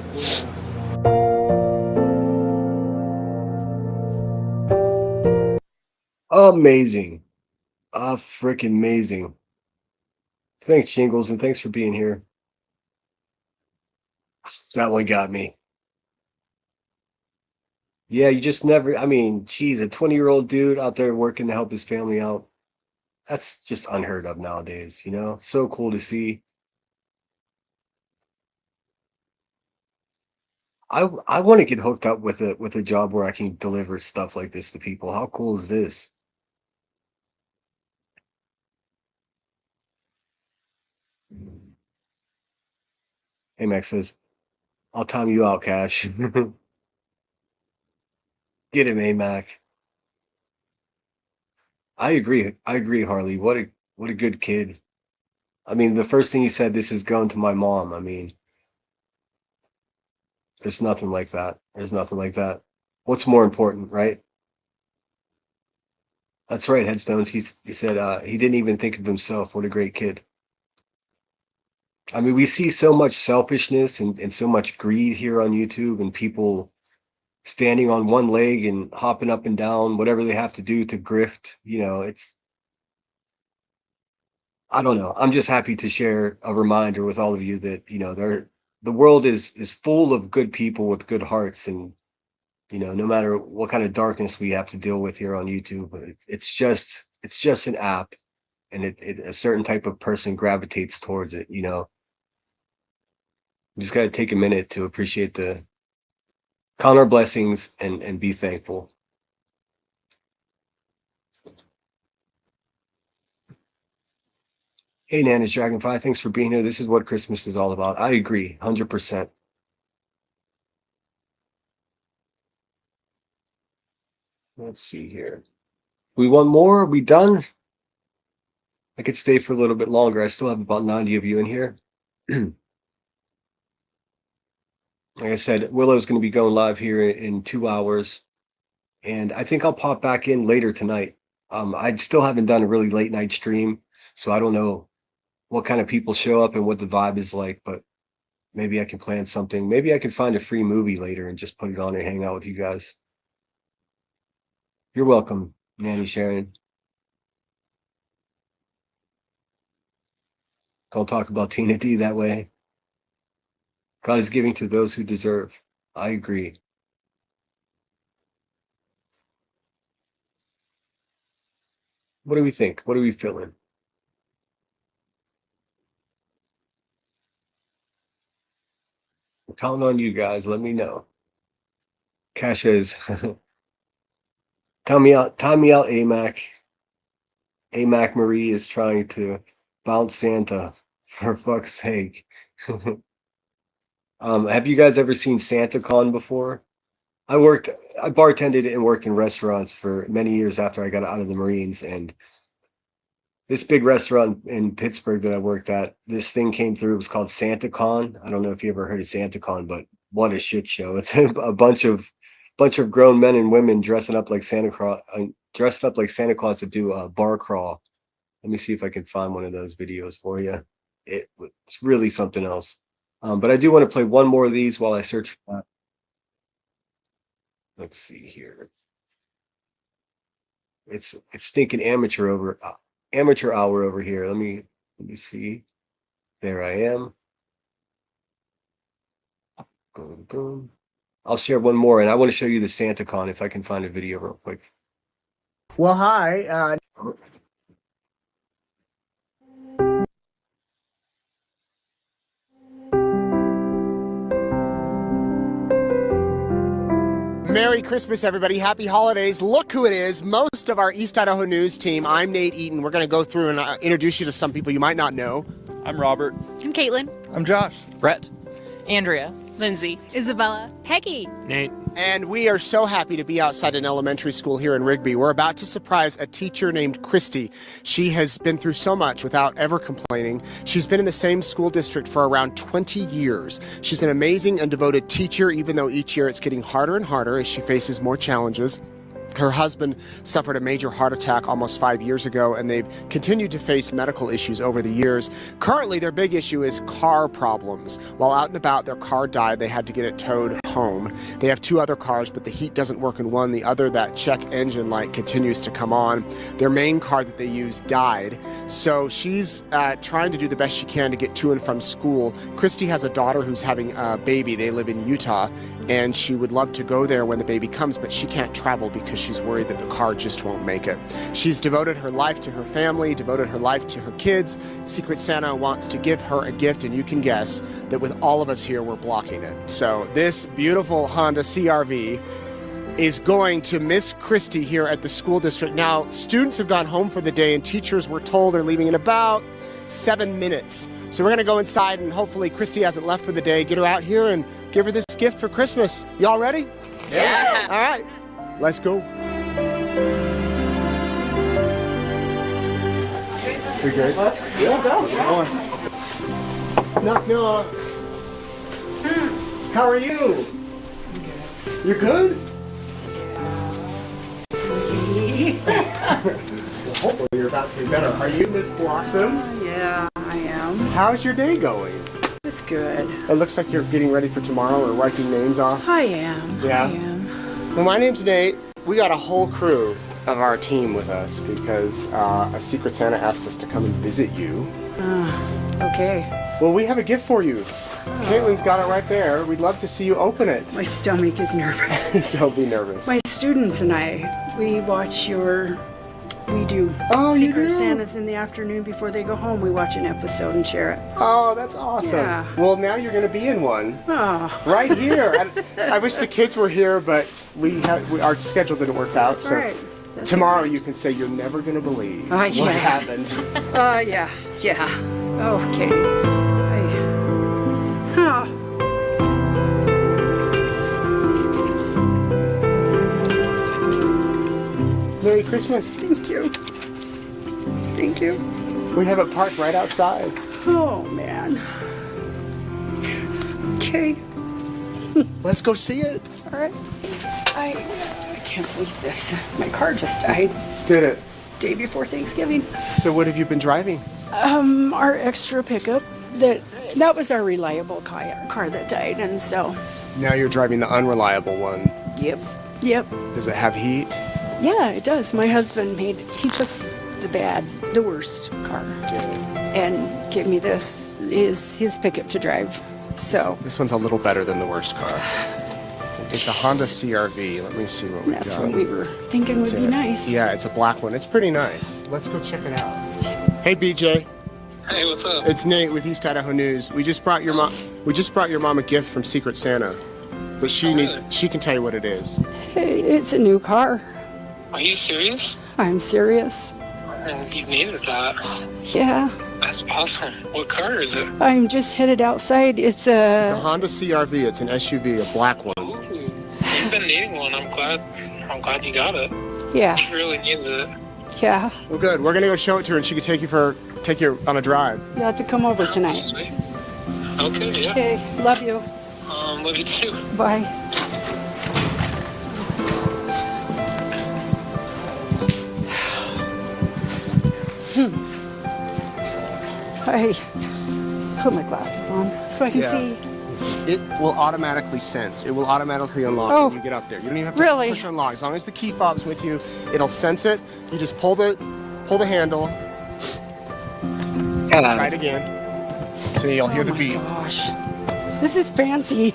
Amazing. Freaking amazing. Thanks, Shingles, and thanks for being here. That one got me. Yeah, you just never, I mean, geez, a 20-year-old dude out there working to help his family out. That's just unheard of nowadays, you know? So cool to see. I want to get hooked up with a job where I can deliver stuff like this to people. How cool is this? Amex says, I'll time you out, Cash. Get him, AMAC. I agree. I agree, Harley. What a good kid. I mean, the first thing he said, this is going to my mom. I mean, there's nothing like that. There's nothing like that. What's more important, right? That's right, Headstones. He said he didn't even think of himself. What a great kid. I mean, we see so much selfishness and so much greed here on YouTube and people standing on one leg and hopping up and down, whatever they have to do to grift. You know, I don't know. I'm just happy to share a reminder with all of you that, you know, the world is full of good people with good hearts. And, you know, no matter what kind of darkness we have to deal with here on YouTube, it's just an app, and a certain type of person gravitates towards it, you know. You just got to take a minute to appreciate count our blessings and be thankful. Hey, Nana's Dragonfly, thanks for being here. This is what Christmas is all about. I agree, 100%. Let's see here. We want more? Are we done? I could stay for a little bit longer. I still have about 90 of you in here. Like I said, Willow's going to be going live here in 2 hours. And I think I'll pop back in later tonight. I still haven't done a really late night stream, so I don't know what kind of people show up and what the vibe is like, but maybe I can plan something. Maybe I can find a free movie later and just put it on and hang out with you guys. You're welcome, Nanny Sharon. Don't talk about Tina D that way. God is giving to those who deserve. I agree. What do we think? What are we feeling? I'm counting on you guys. Let me know. Cash says, time me out, AMAC. AMAC Marie is trying to bounce Santa For fuck's sake. Have you guys ever seen SantaCon before? I bartended and worked in restaurants for many years after I got out of the Marines, and this big restaurant in Pittsburgh that I worked at, this thing came through. It was called SantaCon. I don't know if you ever heard of SantaCon, but what a shit show! It's a bunch of grown men and women dressing up like Santa Claus to do a bar crawl. Let me see if I can find one of those videos for you. It's really something else. But I do want to play one more of these while I search for that. Let's see here. It's stinking amateur hour over here. Let me see. There I am. Boom, boom. I'll share one more, and I want to show you the SantaCon if I can find a video real quick. Well, hi. Merry Christmas, everybody. Happy holidays. Look who it is. Most of our East Idaho News team. I'm Nate Eaton. We're going to go through and introduce you to some people you might not know. I'm Robert. I'm Caitlin. I'm Josh. Brett. Andrea. Lindsay. Isabella. Peggy. Nate. And we are so happy to be outside an elementary school here in Rigby. We're about to surprise a teacher named Christy. She has been through so much without ever complaining. She's been in the same school district for around 20 years. She's an amazing and devoted teacher, even though each year it's getting harder and harder as she faces more challenges. Her husband suffered a major heart attack almost 5 years ago, and they've continued to face medical issues over the years. Currently, their big issue is car problems. While out and about, their car died. They had to get it towed home. They have 2 other cars, but the heat doesn't work in one. The other, that check engine light, continues to come on. Their main car that they use died. So she's trying to do the best she can to get to and from school. Christy has a daughter who's having a baby. They live in Utah, and she would love to go there when the baby comes, but she can't travel because she's worried that the car just won't make it. She's devoted her life to her family, devoted her life to her kids. Secret Santa wants to give her a gift, and you can guess that with all of us here, we're blocking it. So this beautiful Honda CR-V is going to Miss Christy here at the school district. Now, students have gone home for the day, and teachers were told they're leaving in about 7 minutes. So we're going to go inside, and hopefully Christy hasn't left for the day. Get her out here and give her this gift for Christmas. Y'all ready? Yeah. All right, let's go. We good? Let's go. Knock, knock. How are you? You're good? Hopefully you're about to be better. Are you Miss Blossom? Yeah, I am. How's your day going? It's good. It looks like you're getting ready for tomorrow or writing names off. I am. Yeah? I am. Well, my name's Nate. We got a whole crew of our team with us because a Secret Santa asked us to come and visit you. Okay. Well, we have a gift for you. Caitlin's got it right there. We'd love to see you open it. My stomach is nervous. Don't be nervous. My students and I, we do Secret Santas in the afternoon before they go home. We watch an episode and share it. Oh, that's awesome. Yeah. Well, now you're going to be in one. Oh. Right here. I wish the kids were here, but our schedule didn't work out. That's so right. Tomorrow you can say you're never going to believe what yeah. happened. Yeah. Okay. Merry Christmas. Thank you. Thank you. We have it parked right outside. Oh, man. Okay. Let's go see it. All right. I can't believe this. My car just died. Did it? Day before Thanksgiving. So what have you been driving? Our extra pickup. That was our reliable car that died, and so. Now you're driving the unreliable one. Yep. Does it have heat? Yeah, it does. My husband he took the worst car, and gave me his pickup to drive. So this one's a little better than the worst car. It's a Honda CR-V. Let me see what we got. That's what we were thinking would be nice. Yeah, it's a black one. It's pretty nice. Let's go check it out. Hey, BJ. Hey, what's up? It's Nate with East Idaho News. We just brought your mom. We just brought your mom a gift from Secret Santa, but she can tell you what it is. Hey, it's a new car. Are you serious? I'm serious. And you needed that. Yeah. That's awesome. What car is it? I'm just headed outside. It's It's a a. Honda CRV. It's an SUV, a black one. You've been needing one. I'm glad you got it. Yeah. You really needed it. Yeah. Well, good. We're gonna go show it to her, and she can take you on a drive. You'll have to come over tonight. Sweet. Okay, yeah. Okay. Love you. Love you too. Bye. I put my glasses on so I can see. It will automatically sense. It will automatically unlock when you get up there. You don't even have to really? push unlock. As long as the key fob's with you, it'll sense it. You just pull the handle. Try it again. So you'll hear the beep. Gosh, this is fancy.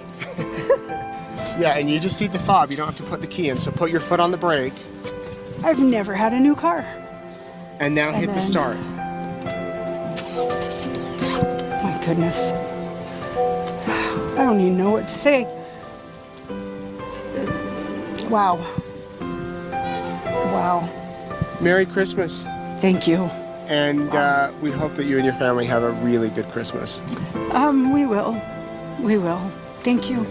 Yeah, and you just see the fob. You don't have to put the key in. So put your foot on the brake. I've never had a new car. And now hit the start. My goodness. I don't even know what to say. Wow. Wow. Merry Christmas. Thank you. And we hope that you and your family have a really good Christmas. We will. We will. Thank you.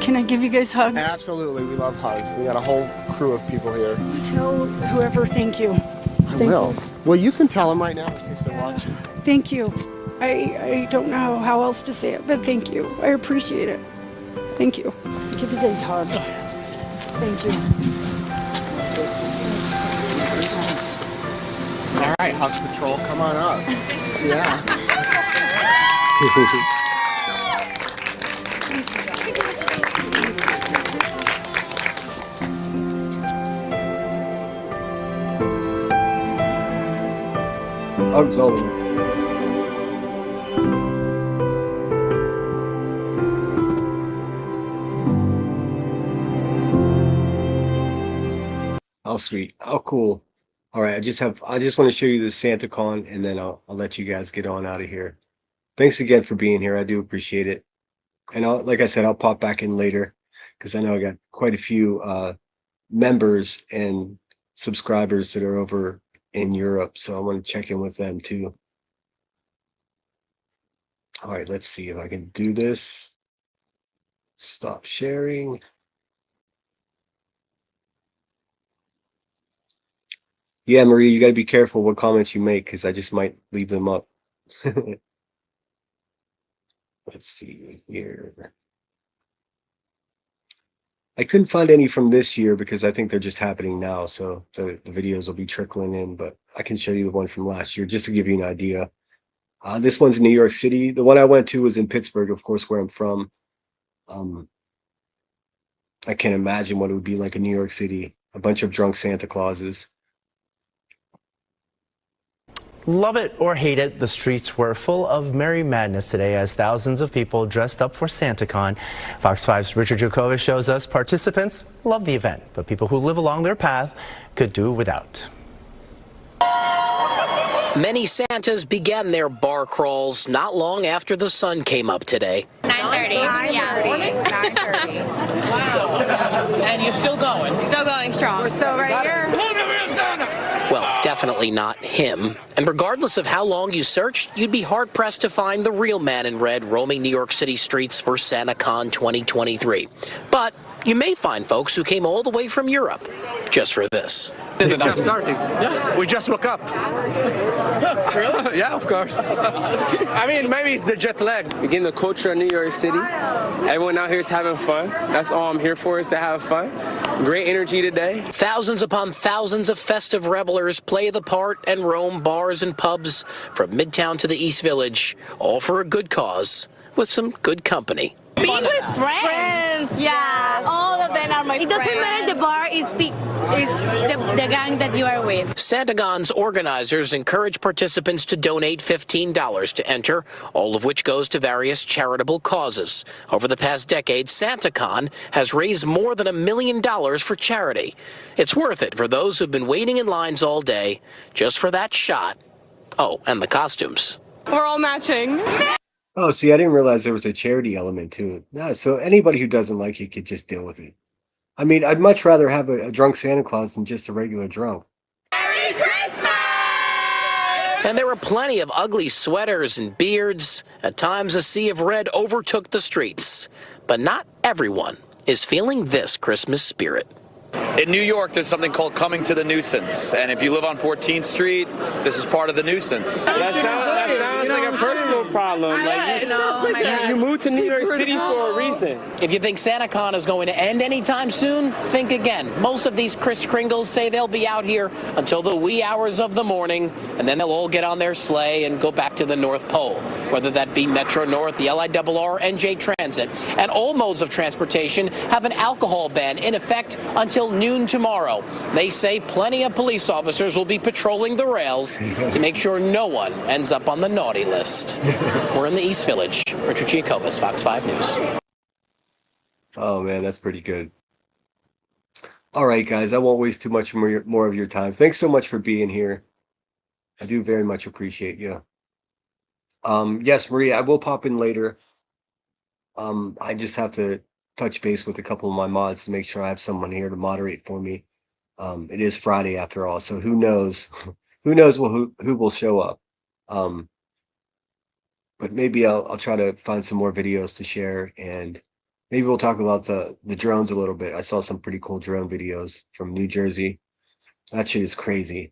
Can I give you guys hugs? Absolutely. We love hugs. We got a whole crew of people here. Tell whoever thank you. I will. Well, you can tell them right now in case they're watching. Thank you. I don't know how else to say it, but thank you. I appreciate it. Thank you. Give you guys hugs. Thank you. All right, Hugs Patrol, come on up. Yeah. Hugs all over. How sweet. How cool. All right, I just want to show you the SantaCon, and then I'll let you guys get on out of here. Thanks again for being here. I do appreciate it. And like I said, I'll pop back in later because I know I got quite a few members and subscribers that are over in Europe, so I want to check in with them too. All right, let's see if I can do this. Stop sharing. Yeah, Marie, you got to be careful what comments you make because I just might leave them up. Let's see here. I couldn't find any from this year because I think they're just happening now. So the videos will be trickling in, but I can show you the one from last year just to give you an idea. This one's in New York City. The one I went to was in Pittsburgh, of course, where I'm from. I can't imagine what it would be like in New York City. A bunch of drunk Santa Clauses. Love it or hate it, the streets were full of merry madness today as thousands of people dressed up for SantaCon. Fox 5's Richard Jokovic shows us participants love the event, but people who live along their path could do without. Many Santas began their bar crawls not long after the sun came up today. 9:30. Yeah. 9:30. Wow. And you're still going? Still going strong. We're still right here. Well, definitely not him. And regardless of how long you searched, you'd be hard-pressed to find the real man in red roaming New York City streets for SantaCon 2023. But you may find folks who came all the way from Europe just for this. Just starting. Yeah, we just woke up. Really? Yeah, of course. I mean, maybe it's the jet lag. We're getting the culture of New York City. Everyone out here is having fun. That's all I'm here for, is to have fun. Great energy today. Thousands upon thousands of festive revelers play the part and roam bars and pubs from Midtown to the East Village, all for a good cause with some good company. Being with friends. Yeah. All of them are my friends. It doesn't matter the bar is the gang that you are with. SantaCon's organizers encourage participants to donate $15 to enter, all of which goes to various charitable causes. Over the past decade, SantaCon has raised more than $1 million for charity. It's worth it for those who've been waiting in lines all day just for that shot. Oh, and the costumes. We're all matching. Oh, see, I didn't realize there was a charity element to it. No, so anybody who doesn't like it could just deal with it. I mean, I'd much rather have a drunk Santa Claus than just a regular drunk. Merry Christmas! And there were plenty of ugly sweaters and beards. At times, a sea of red overtook the streets. But not everyone is feeling this Christmas spirit. In New York, there's something called coming to the nuisance. And if you live on 14th Street, this is part of the nuisance. That sounds like a personal problem. You moved to New York City for a reason. If you think SantaCon is going to end anytime soon, think again. Most of these Kris Kringles say they'll be out here until the wee hours of the morning, and then they'll all get on their sleigh and go back to the North Pole, whether that be Metro North, the LIRR, NJ Transit. And all modes of transportation have an alcohol ban in effect until noon tomorrow. They say plenty of police officers will be patrolling the rails to make sure no one ends up on the naughty list. We're in the East Village. Richard Giacobas, Fox 5 News. Oh man, that's pretty good. All right, guys, I won't waste too much more of your time. Thanks so much for being here. I do very much appreciate you. Yes, Maria, I will pop in later. I just have to touch base with a couple of my mods to make sure I have someone here to moderate for me. It is Friday after all, so who knows? Who knows who will show up? But maybe I'll try to find some more videos to share, and maybe we'll talk about the drones a little bit. I saw some pretty cool drone videos from New Jersey. That shit is crazy.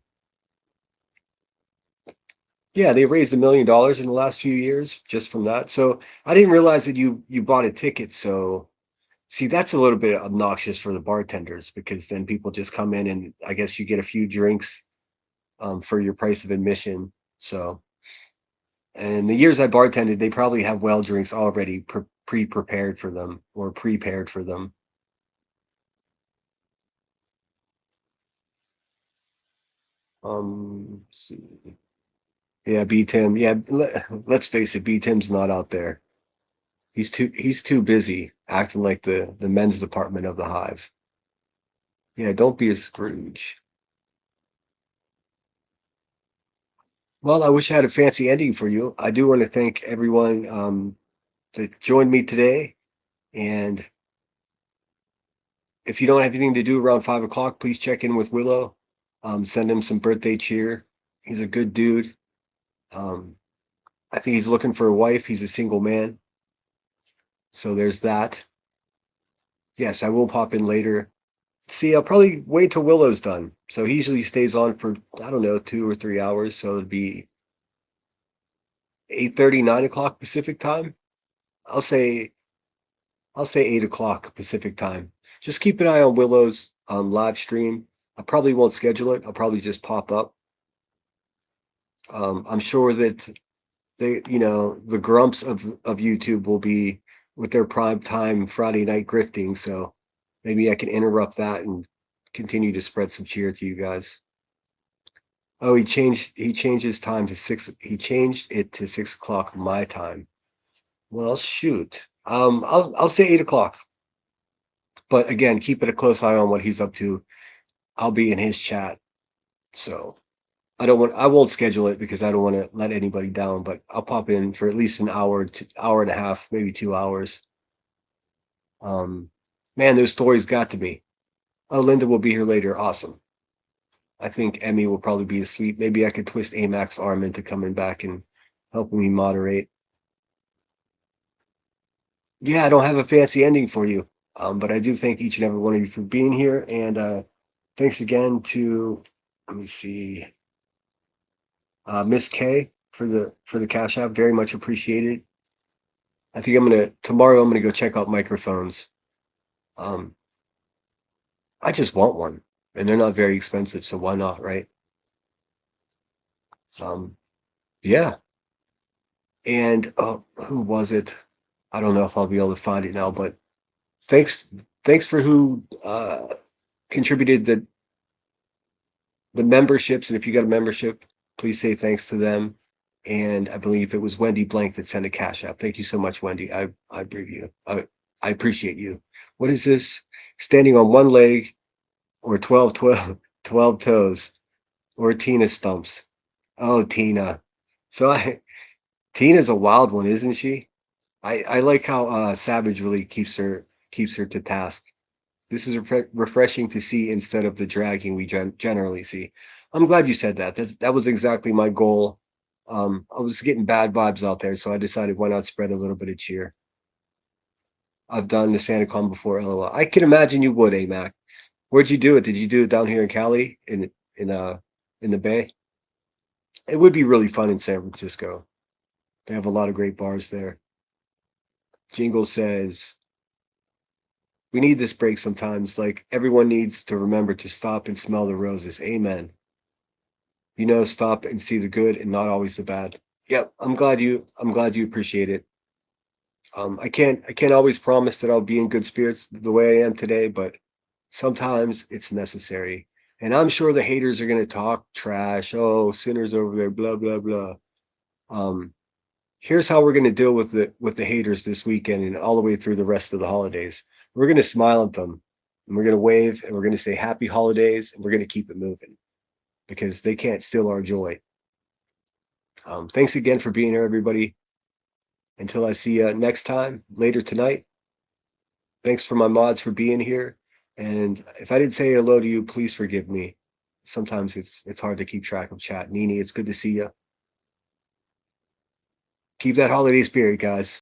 Yeah, they raised $1 million in the last few years just from that. So I didn't realize that you bought a ticket. So see, that's a little bit obnoxious for the bartenders, because then people just come in and I guess you get a few drinks for your price of admission. So, and the years I bartended, they probably have well drinks already pre-prepared for them or prepared for them. Let's see. Yeah, B Tim. Yeah, let's face it, B Tim's not out there. He's too busy acting like the men's department of the Hive. Yeah, don't be a Scrooge. Well, I wish I had a fancy ending for you. I do want to thank everyone that joined me today. And if you don't have anything to do around 5 o'clock, please check in with Willow. Send him some birthday cheer. He's a good dude. I think he's looking for a wife. He's a single man. So there's that. Yes, I will pop in later. See, I'll probably wait till Willow's done. So he usually stays on for, I don't know, 2 or 3 hours. So it'd be 8:30, 9 o'clock Pacific time. I'll say 8 o'clock Pacific time. Just keep an eye on Willow's live stream. I probably won't schedule it. I'll probably just pop up. I'm sure that the grumps of YouTube will be with their prime time Friday night grifting. So maybe I can interrupt that and continue to spread some cheer to you guys. Oh, he changed his time to 6. He changed it to 6 o'clock my time. Well, shoot. I'll say 8 o'clock. But again, keep it a close eye on what he's up to. I'll be in his chat. So I won't schedule it because I don't want to let anybody down, but I'll pop in for at least an hour to hour and a half, maybe 2 hours. Man, those stories got to me. Oh, Linda will be here later. Awesome. I think Emmy will probably be asleep. Maybe I could twist Amac's arm into coming back and helping me moderate. Yeah, I don't have a fancy ending for you, but I do thank each and every one of you for being here. And thanks again to, let me see, Miss K for the Cash App. Very much appreciated. I think tomorrow I'm gonna go check out microphones. I just want one, and they're not very expensive, so why not, right? Yeah. And who was it? I don't know if I'll be able to find it now, but thanks for who contributed the memberships. And if you got a membership, please say thanks to them. And I believe it was Wendy Blank that sent a Cash App. Thank you so much, Wendy. I appreciate you. What is this? Standing on one leg, or 12 toes, or Tina stumps. Oh, Tina. So Tina's a wild one, isn't she? I like how Savage really keeps her to task. This is refreshing to see instead of the dragging we generally see. I'm glad you said that. That was exactly my goal I was getting bad vibes out there, so I decided why not spread a little bit of cheer. I've done the SantaCon before, LOL. I can imagine you would, Mac. Where'd you do it? Did you do it down here in Cali, in the Bay? It would be really fun in San Francisco. They have a lot of great bars there. Jingle says, we need this break sometimes. Like, everyone needs to remember to stop and smell the roses. Amen. Stop and see the good and not always the bad. Yep, I'm glad you appreciate it. I can't always promise that I'll be in good spirits the way I am today, but sometimes it's necessary. And I'm sure the haters are gonna talk trash. Oh, sinners over there, blah blah blah. Here's how we're gonna deal with the haters this weekend and all the way through the rest of the holidays. We're gonna smile at them, and we're gonna wave, and we're gonna say happy holidays, and we're gonna keep it moving because they can't steal our joy. Thanks again for being here, everybody. Until I see you next time later tonight. Thanks for my mods for being here. And if I didn't say hello to you, please forgive me. Sometimes it's hard to keep track of chat. Nini, it's good to see you. Keep that holiday spirit, guys.